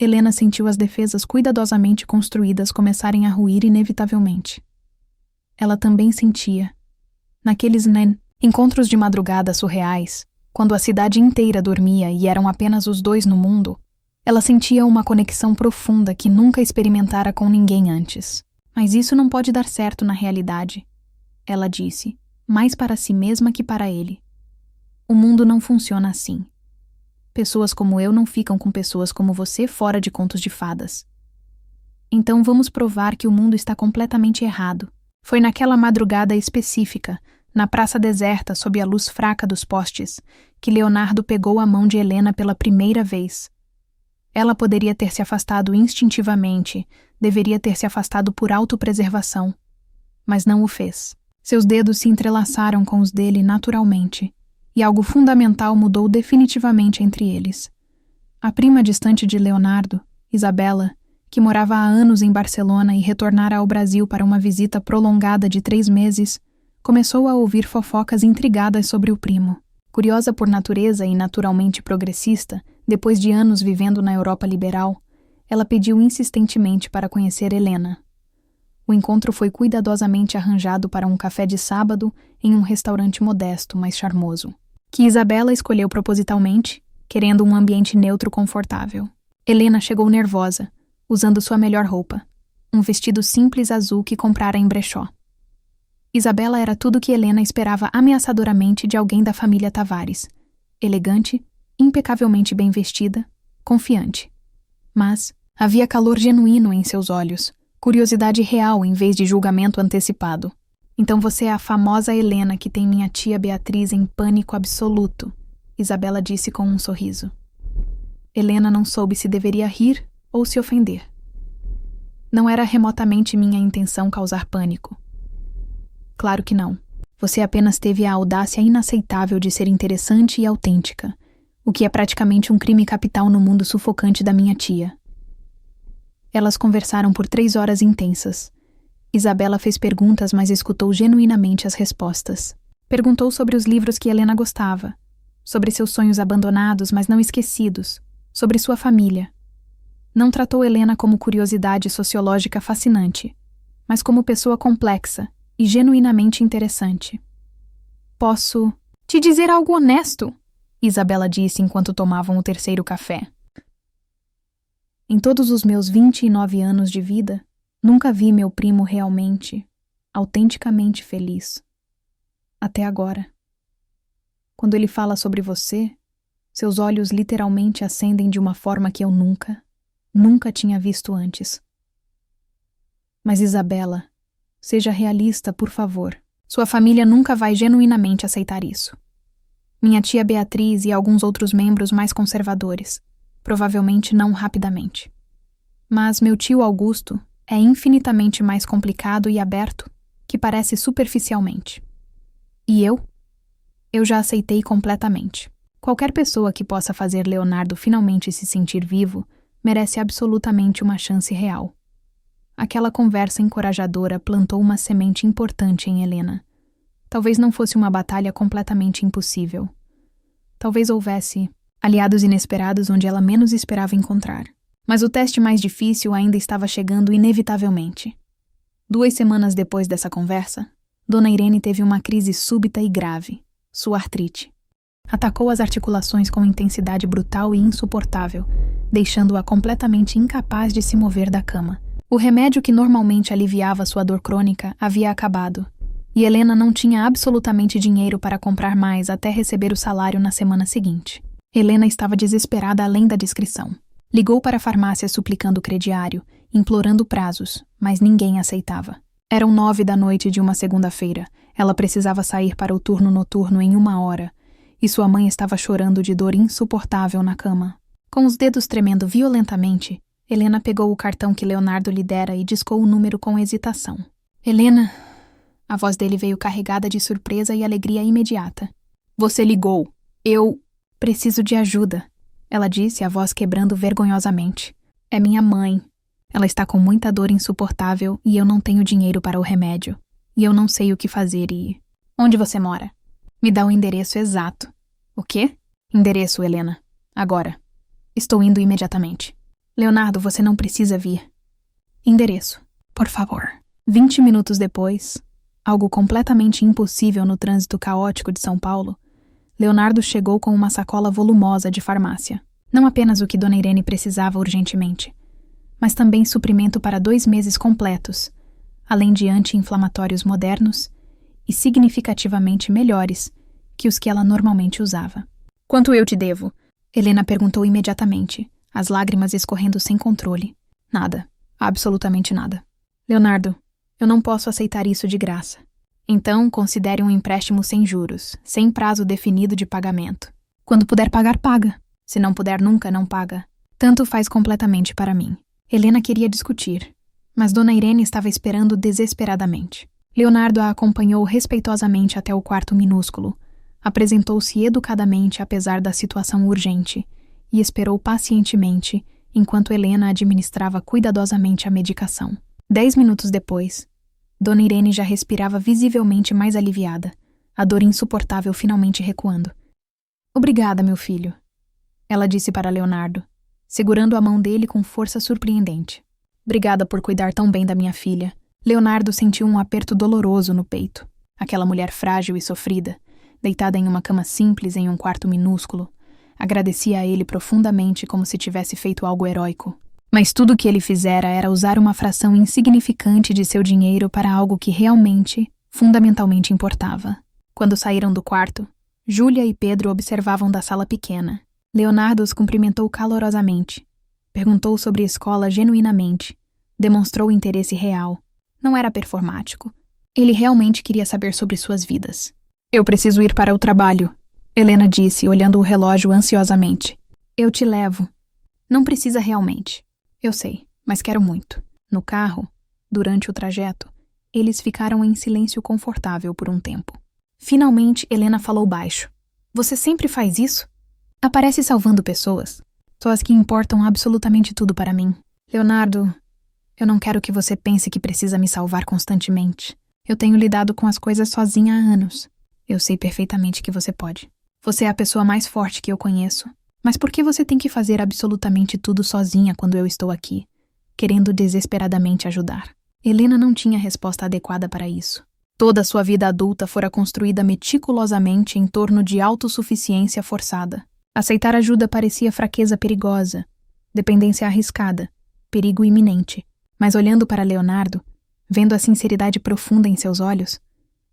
Helena sentiu as defesas cuidadosamente construídas começarem a ruir inevitavelmente. Ela também sentia, naqueles encontros de madrugada surreais, quando a cidade inteira dormia e eram apenas os dois no mundo, ela sentia uma conexão profunda que nunca experimentara com ninguém antes. "Mas isso não pode dar certo na realidade", ela disse, mais para si mesma que para ele. "O mundo não funciona assim. Pessoas como eu não ficam com pessoas como você fora de contos de fadas. Então vamos provar que o mundo está completamente errado." Foi naquela madrugada específica, na praça deserta sob a luz fraca dos postes, que Leonardo pegou a mão de Helena pela primeira vez. Ela poderia ter se afastado instintivamente, deveria ter se afastado por autopreservação, mas não o fez. Seus dedos se entrelaçaram com os dele naturalmente, e algo fundamental mudou definitivamente entre eles. A prima distante de Leonardo, Isabela, que morava há anos em Barcelona e retornara ao Brasil para uma visita prolongada de 3 meses, começou a ouvir fofocas intrigadas sobre o primo. Curiosa por natureza e naturalmente progressista, depois de anos vivendo na Europa liberal, ela pediu insistentemente para conhecer Helena. O encontro foi cuidadosamente arranjado para um café de sábado em um restaurante modesto, mas charmoso, que Isabela escolheu propositalmente, querendo um ambiente neutro confortável. Helena chegou nervosa, usando sua melhor roupa, um vestido simples azul que comprara em brechó. Isabela era tudo que Helena esperava ameaçadoramente de alguém da família Tavares. Elegante, impecavelmente bem vestida, confiante. Mas havia calor genuíno em seus olhos, curiosidade real em vez de julgamento antecipado. Então você é a famosa Helena que tem minha tia Beatriz em pânico absoluto, Isabela disse com um sorriso. Helena não soube se deveria rir ou se ofender. Não era remotamente minha intenção causar pânico. Claro que não. Você apenas teve a audácia inaceitável de ser interessante e autêntica, o que é praticamente um crime capital no mundo sufocante da minha tia. Elas conversaram por 3 horas intensas. Isabela fez perguntas, mas escutou genuinamente as respostas. Perguntou sobre os livros que Helena gostava, sobre seus sonhos abandonados, mas não esquecidos, sobre sua família. Não tratou Helena como curiosidade sociológica fascinante, mas como pessoa complexa e genuinamente interessante. Posso te dizer algo honesto? Isabela disse enquanto tomavam o 3º café. Em todos os meus 29 anos de vida, nunca vi meu primo realmente, autenticamente feliz. Até agora. Quando ele fala sobre você, seus olhos literalmente acendem de uma forma que eu nunca tinha visto antes. Mas Isabela, seja realista, por favor. Sua família nunca vai genuinamente aceitar isso. Minha tia Beatriz e alguns outros membros mais conservadores. Provavelmente não rapidamente. Mas meu tio Augusto é infinitamente mais complicado e aberto, que parece superficialmente. E eu já aceitei completamente. Qualquer pessoa que possa fazer Leonardo finalmente se sentir vivo merece absolutamente uma chance real. Aquela conversa encorajadora plantou uma semente importante em Helena. Talvez não fosse uma batalha completamente impossível. Talvez houvesse aliados inesperados onde ela menos esperava encontrar. Mas o teste mais difícil ainda estava chegando inevitavelmente. 2 semanas depois dessa conversa, Dona Irene teve uma crise súbita e grave, sua artrite. Atacou as articulações com intensidade brutal e insuportável, deixando-a completamente incapaz de se mover da cama. O remédio que normalmente aliviava sua dor crônica havia acabado, e Helena não tinha absolutamente dinheiro para comprar mais até receber o salário na semana seguinte. Helena estava desesperada além da descrição. Ligou para a farmácia suplicando o crediário, implorando prazos, mas ninguém aceitava. Eram 9 da noite de uma segunda-feira. Ela precisava sair para o turno noturno em 1 hora, e sua mãe estava chorando de dor insuportável na cama. Com os dedos tremendo violentamente, Helena pegou o cartão que Leonardo lhe dera e discou o número com hesitação. Helena... A voz dele veio carregada de surpresa e alegria imediata. Você ligou. Eu... Preciso de ajuda, ela disse, a voz quebrando vergonhosamente. É minha mãe. Ela está com muita dor insuportável e eu não tenho dinheiro para o remédio. E eu não sei o que fazer e... Onde você mora? Me dá o endereço exato. O quê? Endereço, Helena. Agora. Estou indo imediatamente. Leonardo, você não precisa vir. Endereço, por favor. 20 minutos depois, algo completamente impossível no trânsito caótico de São Paulo, Leonardo chegou com uma sacola volumosa de farmácia. Não apenas o que Dona Irene precisava urgentemente, mas também suprimento para 2 meses completos, além de anti-inflamatórios modernos e significativamente melhores que os que ela normalmente usava. Quanto eu te devo? Helena perguntou imediatamente, as lágrimas escorrendo sem controle. Nada. Absolutamente nada. Leonardo, eu não posso aceitar isso de graça. Então, considere um empréstimo sem juros, sem prazo definido de pagamento. Quando puder pagar, paga. Se não puder nunca, não paga. Tanto faz completamente para mim. Helena queria discutir, mas Dona Irene estava esperando desesperadamente. Leonardo a acompanhou respeitosamente até o quarto minúsculo, apresentou-se educadamente apesar da situação urgente e esperou pacientemente enquanto Helena administrava cuidadosamente a medicação. 10 minutos depois, Dona Irene já respirava visivelmente mais aliviada, a dor insuportável finalmente recuando. Obrigada, meu filho, ela disse para Leonardo, segurando a mão dele com força surpreendente. Obrigada por cuidar tão bem da minha filha. Leonardo sentiu um aperto doloroso no peito. Aquela mulher frágil e sofrida, deitada em uma cama simples em um quarto minúsculo, agradecia a ele profundamente como se tivesse feito algo heróico. Mas tudo o que ele fizera era usar uma fração insignificante de seu dinheiro para algo que realmente fundamentalmente importava. Quando saíram do quarto, Júlia e Pedro observavam da sala pequena. Leonardo os cumprimentou calorosamente. Perguntou sobre a escola genuinamente. Demonstrou interesse real. Não era performático. Ele realmente queria saber sobre suas vidas. Eu preciso ir para o trabalho, Helena disse, olhando o relógio ansiosamente. Eu te levo. Não precisa realmente. Eu sei, mas quero muito. No carro, durante o trajeto, eles ficaram em silêncio confortável por um tempo. Finalmente, Helena falou baixo. Você sempre faz isso? Aparece salvando pessoas. Só as que importam absolutamente tudo para mim. Leonardo, eu não quero que você pense que precisa me salvar constantemente. Eu tenho lidado com as coisas sozinha há anos. Eu sei perfeitamente que você pode. Você é a pessoa mais forte que eu conheço. Mas por que você tem que fazer absolutamente tudo sozinha quando eu estou aqui, querendo desesperadamente ajudar? Helena não tinha resposta adequada para isso. Toda a sua vida adulta fora construída meticulosamente em torno de autossuficiência forçada. Aceitar ajuda parecia fraqueza perigosa, dependência arriscada, perigo iminente. Mas olhando para Leonardo, vendo a sinceridade profunda em seus olhos,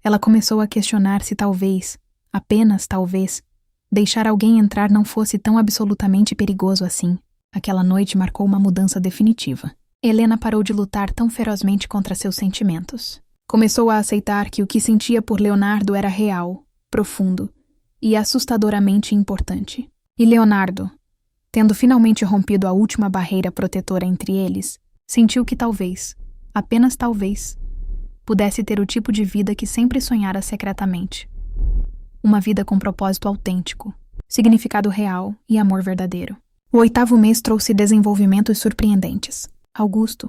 ela começou a questionar se talvez, apenas talvez, deixar alguém entrar não fosse tão absolutamente perigoso assim. Aquela noite marcou uma mudança definitiva. Helena parou de lutar tão ferozmente contra seus sentimentos. Começou a aceitar que o que sentia por Leonardo era real, profundo e assustadoramente importante. E Leonardo, tendo finalmente rompido a última barreira protetora entre eles, sentiu que talvez, apenas talvez, pudesse ter o tipo de vida que sempre sonhara secretamente. Uma vida com propósito autêntico, significado real e amor verdadeiro. O 8º mês trouxe desenvolvimentos surpreendentes. Augusto,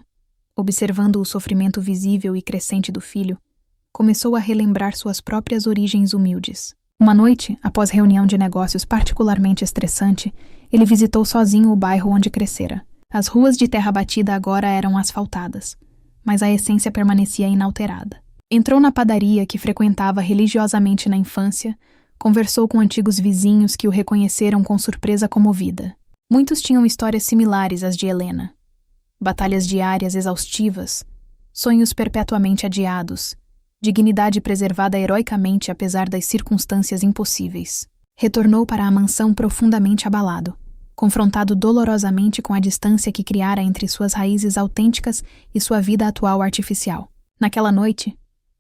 observando o sofrimento visível e crescente do filho, começou a relembrar suas próprias origens humildes. Uma noite, após reunião de negócios particularmente estressante, ele visitou sozinho o bairro onde crescera. As ruas de terra batida agora eram asfaltadas, mas a essência permanecia inalterada. Entrou na padaria que frequentava religiosamente na infância, conversou com antigos vizinhos que o reconheceram com surpresa comovida. Muitos tinham histórias similares às de Helena. Batalhas diárias exaustivas, sonhos perpetuamente adiados, dignidade preservada heroicamente apesar das circunstâncias impossíveis. Retornou para a mansão profundamente abalado, confrontado dolorosamente com a distância que criara entre suas raízes autênticas e sua vida atual artificial. Naquela noite,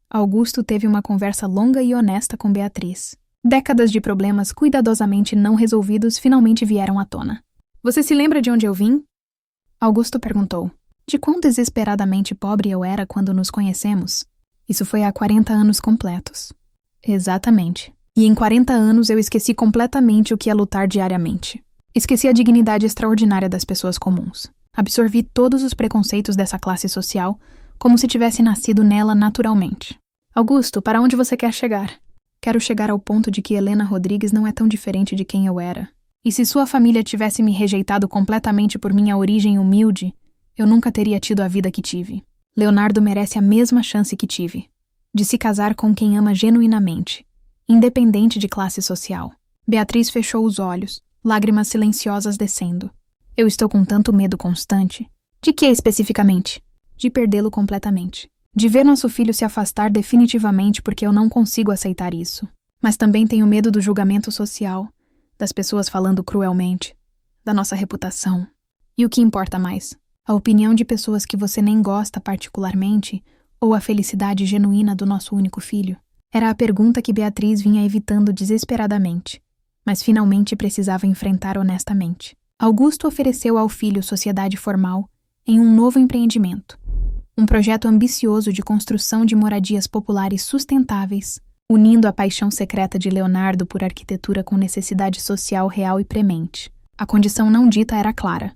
Augusto teve uma conversa longa e honesta com Beatriz. Décadas de problemas cuidadosamente não resolvidos finalmente vieram à tona. Você se lembra de onde eu vim? Augusto perguntou. De quão desesperadamente pobre eu era quando nos conhecemos? Isso foi há 40 anos completos. Exatamente. E em 40 anos eu esqueci completamente o que é lutar diariamente. Esqueci a dignidade extraordinária das pessoas comuns. Absorvi todos os preconceitos dessa classe social como se tivesse nascido nela naturalmente. Augusto, para onde você quer chegar? Quero chegar ao ponto de que Helena Rodrigues não é tão diferente de quem eu era. E se sua família tivesse me rejeitado completamente por minha origem humilde, eu nunca teria tido a vida que tive. Leonardo merece a mesma chance que tive, de se casar com quem ama genuinamente, independente de classe social. Beatriz fechou os olhos, lágrimas silenciosas descendo. Eu estou com tanto medo constante. De que especificamente? De perdê-lo completamente. De ver nosso filho se afastar definitivamente porque eu não consigo aceitar isso. Mas também tenho medo do julgamento social, das pessoas falando cruelmente, da nossa reputação. E o que importa mais? A opinião de pessoas que você nem gosta particularmente ou a felicidade genuína do nosso único filho? Era a pergunta que Beatriz vinha evitando desesperadamente, mas finalmente precisava enfrentar honestamente. Augusto ofereceu ao filho sociedade formal em um novo empreendimento, um projeto ambicioso de construção de moradias populares sustentáveis, unindo a paixão secreta de Leonardo por arquitetura com necessidade social real e premente. A condição não dita era clara: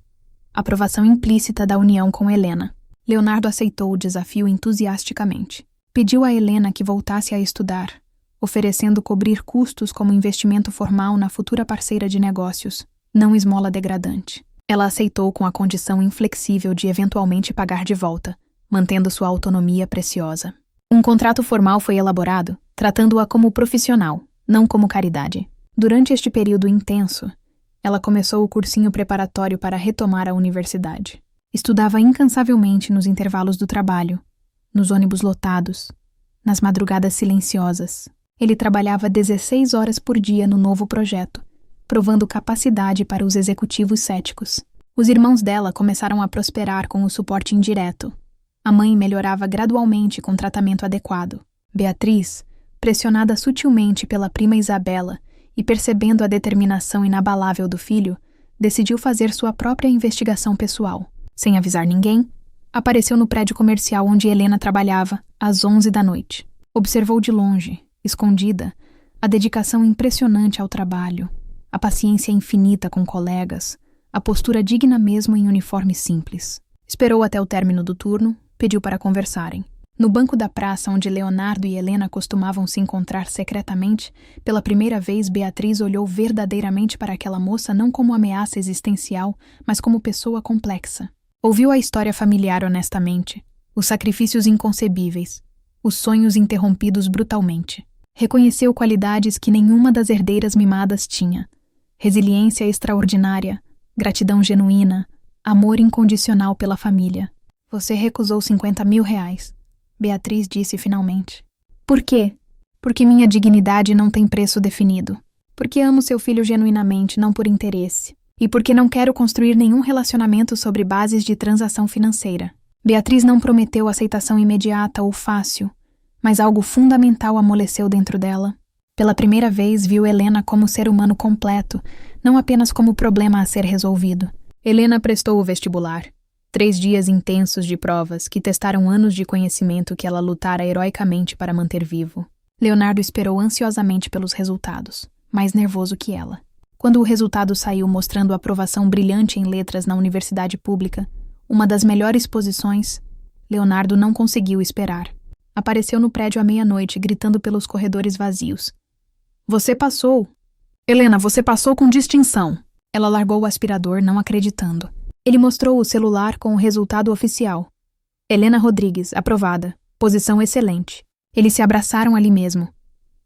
aprovação implícita da união com Helena. Leonardo aceitou o desafio entusiasticamente. Pediu a Helena que voltasse a estudar, oferecendo cobrir custos como investimento formal na futura parceira de negócios, não esmola degradante. Ela aceitou com a condição inflexível de eventualmente pagar de volta, mantendo sua autonomia preciosa. Um contrato formal foi elaborado, tratando-a como profissional, não como caridade. Durante este período intenso, ela começou o cursinho preparatório para retomar a universidade. Estudava incansavelmente nos intervalos do trabalho, nos ônibus lotados, nas madrugadas silenciosas. Ele trabalhava 16 horas por dia no novo projeto, provando capacidade para os executivos céticos. Os irmãos dela começaram a prosperar com o suporte indireto. A mãe melhorava gradualmente com tratamento adequado. Beatriz, pressionada sutilmente pela prima Isabela e percebendo a determinação inabalável do filho, decidiu fazer sua própria investigação pessoal. Sem avisar ninguém, apareceu no prédio comercial onde Helena trabalhava, às 11 da noite. Observou de longe, escondida, a dedicação impressionante ao trabalho, a paciência infinita com colegas, a postura digna mesmo em uniforme simples. Esperou até o término do turno, pediu para conversarem. No banco da praça onde Leonardo e Helena costumavam se encontrar secretamente, pela primeira vez Beatriz olhou verdadeiramente para aquela moça não como ameaça existencial, mas como pessoa complexa. Ouviu a história familiar honestamente, os sacrifícios inconcebíveis, os sonhos interrompidos brutalmente. Reconheceu qualidades que nenhuma das herdeiras mimadas tinha: resiliência extraordinária, gratidão genuína, amor incondicional pela família. Você recusou 50 mil reais, Beatriz disse finalmente. Por quê? Porque minha dignidade não tem preço definido. Porque amo seu filho genuinamente, não por interesse. E porque não quero construir nenhum relacionamento sobre bases de transação financeira. Beatriz não prometeu aceitação imediata ou fácil, mas algo fundamental amoleceu dentro dela. Pela primeira vez viu Helena como ser humano completo, não apenas como problema a ser resolvido. Helena prestou o vestibular. 3 dias intensos de provas que testaram anos de conhecimento que ela lutara heroicamente para manter vivo. Leonardo esperou ansiosamente pelos resultados, mais nervoso que ela. Quando o resultado saiu mostrando aprovação brilhante em letras na universidade pública, uma das melhores posições, Leonardo não conseguiu esperar. Apareceu no prédio à meia-noite, gritando pelos corredores vazios. Você passou! Helena, você passou com distinção! Ela largou o aspirador, não acreditando. Ele mostrou o celular com o resultado oficial. Helena Rodrigues, aprovada. Posição excelente. Eles se abraçaram ali mesmo.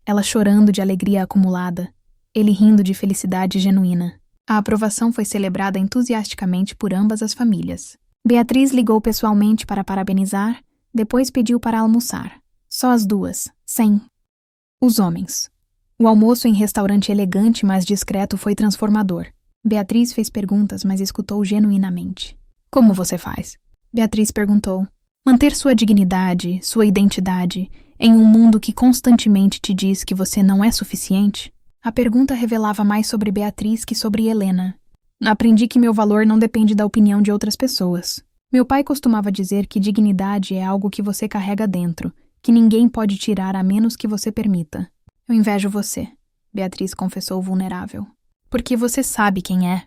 Ela chorando de alegria acumulada. Ele rindo de felicidade genuína. A aprovação foi celebrada entusiasticamente por ambas as famílias. Beatriz ligou pessoalmente para parabenizar, depois pediu para almoçar. Só as duas, sem os homens. O almoço em restaurante elegante, mas discreto, foi transformador. Beatriz fez perguntas, mas escutou genuinamente. Como você faz? Beatriz perguntou. Manter sua dignidade, sua identidade, em um mundo que constantemente te diz que você não é suficiente? A pergunta revelava mais sobre Beatriz que sobre Helena. Aprendi que meu valor não depende da opinião de outras pessoas. Meu pai costumava dizer que dignidade é algo que você carrega dentro, que ninguém pode tirar a menos que você permita. Eu invejo você, Beatriz confessou vulnerável. Porque você sabe quem é.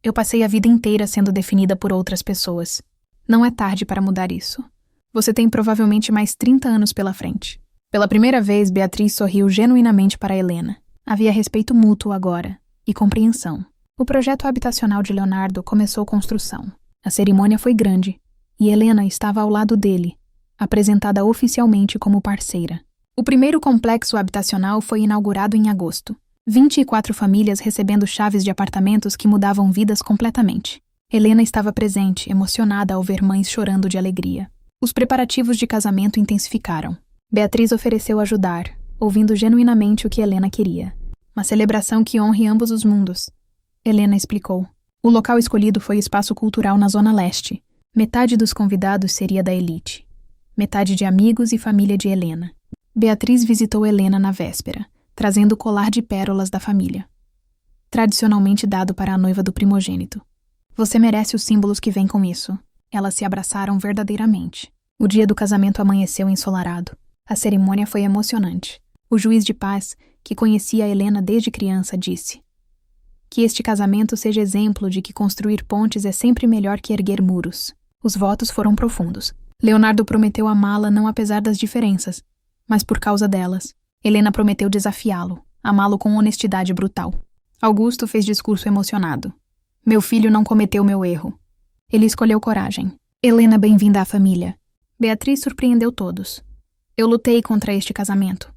Eu passei a vida inteira sendo definida por outras pessoas. Não é tarde para mudar isso. Você tem provavelmente mais 30 anos pela frente. Pela primeira vez, Beatriz sorriu genuinamente para Helena. Havia respeito mútuo agora, e compreensão. O projeto habitacional de Leonardo começou construção. A cerimônia foi grande, e Helena estava ao lado dele, apresentada oficialmente como parceira. O primeiro complexo habitacional foi inaugurado em agosto. 24 famílias recebendo chaves de apartamentos que mudavam vidas completamente. Helena estava presente, emocionada ao ver mães chorando de alegria. Os preparativos de casamento intensificaram. Beatriz ofereceu ajudar, ouvindo genuinamente o que Helena queria. Uma celebração que honre ambos os mundos. Helena explicou. O local escolhido foi o espaço cultural na Zona Leste. Metade dos convidados seria da elite. Metade de amigos e família de Helena. Beatriz visitou Helena na véspera, trazendo o colar de pérolas da família, tradicionalmente dado para a noiva do primogênito. Você merece os símbolos que vêm com isso. Elas se abraçaram verdadeiramente. O dia do casamento amanheceu ensolarado. A cerimônia foi emocionante. O juiz de paz, que conhecia a Helena desde criança, disse: que este casamento seja exemplo de que construir pontes é sempre melhor que erguer muros. Os votos foram profundos. Leonardo prometeu amá-la não apesar das diferenças, mas por causa delas. Helena prometeu desafiá-lo, amá-lo com honestidade brutal. Augusto fez discurso emocionado. Meu filho não cometeu meu erro. Ele escolheu coragem. Helena, bem-vinda à família. Beatriz surpreendeu todos. Eu lutei contra este casamento.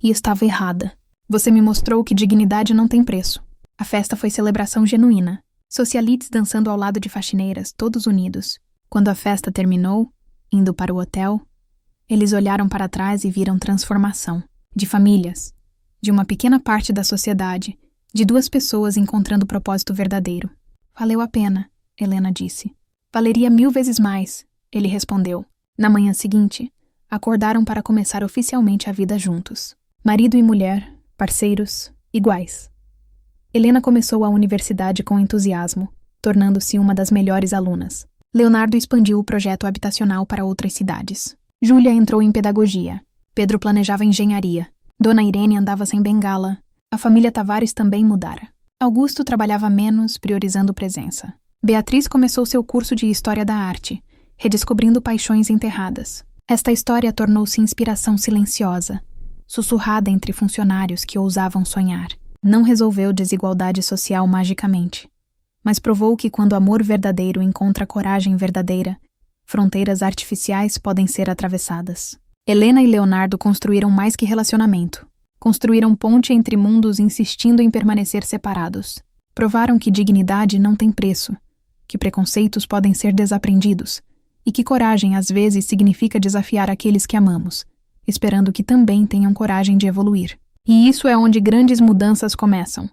E estava errada. Você me mostrou que dignidade não tem preço. A festa foi celebração genuína. Socialites dançando ao lado de faxineiras, todos unidos. Quando a festa terminou, indo para o hotel, Eles olharam para trás e viram transformação. De famílias, de uma pequena parte da sociedade, de 2 pessoas encontrando o propósito verdadeiro. Valeu a pena, Helena disse. Valeria 1000 vezes mais, ele respondeu. Na manhã seguinte, acordaram para começar oficialmente a vida juntos. Marido e mulher, parceiros, iguais. Helena começou a universidade com entusiasmo, tornando-se uma das melhores alunas. Leonardo expandiu o projeto habitacional para outras cidades. Júlia entrou em pedagogia. Pedro planejava engenharia. Dona Irene andava sem bengala. A família Tavares também mudara. Augusto trabalhava menos, priorizando presença. Beatriz começou seu curso de História da Arte, redescobrindo paixões enterradas. Esta história tornou-se inspiração silenciosa, sussurrada entre funcionários que ousavam sonhar. Não resolveu desigualdade social magicamente, mas provou que quando amor verdadeiro encontra coragem verdadeira, fronteiras artificiais podem ser atravessadas. Helena e Leonardo construíram mais que relacionamento. Construíram ponte entre mundos insistindo em permanecer separados. Provaram que dignidade não tem preço, que preconceitos podem ser desaprendidos e que coragem às vezes significa desafiar aqueles que amamos, esperando que também tenham coragem de evoluir. E isso é onde grandes mudanças começam.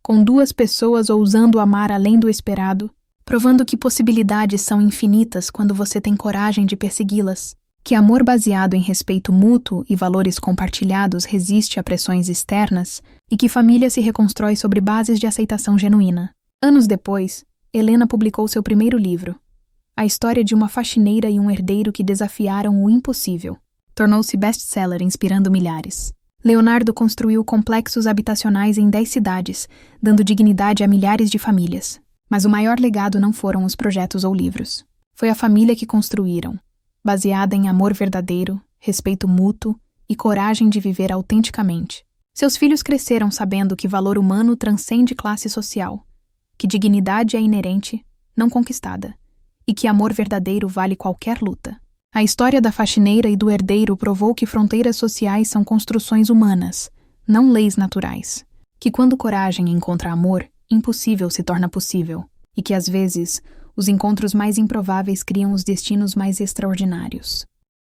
Com 2 pessoas ousando amar além do esperado, provando que possibilidades são infinitas quando você tem coragem de persegui-las, que amor baseado em respeito mútuo e valores compartilhados resiste a pressões externas e que família se reconstrói sobre bases de aceitação genuína. Anos depois, Helena publicou seu primeiro livro, a história de uma faxineira e um herdeiro que desafiaram o impossível. Tornou-se best-seller, inspirando milhares. Leonardo construiu complexos habitacionais em 10 cidades, dando dignidade a milhares de famílias. Mas o maior legado não foram os projetos ou livros. Foi a família que construíram, baseada em amor verdadeiro, respeito mútuo e coragem de viver autenticamente. Seus filhos cresceram sabendo que valor humano transcende classe social, que dignidade é inerente, não conquistada, e que amor verdadeiro vale qualquer luta. A história da faxineira e do herdeiro provou que fronteiras sociais são construções humanas, não leis naturais. Que quando coragem encontra amor, impossível se torna possível. E que às vezes, os encontros mais improváveis criam os destinos mais extraordinários.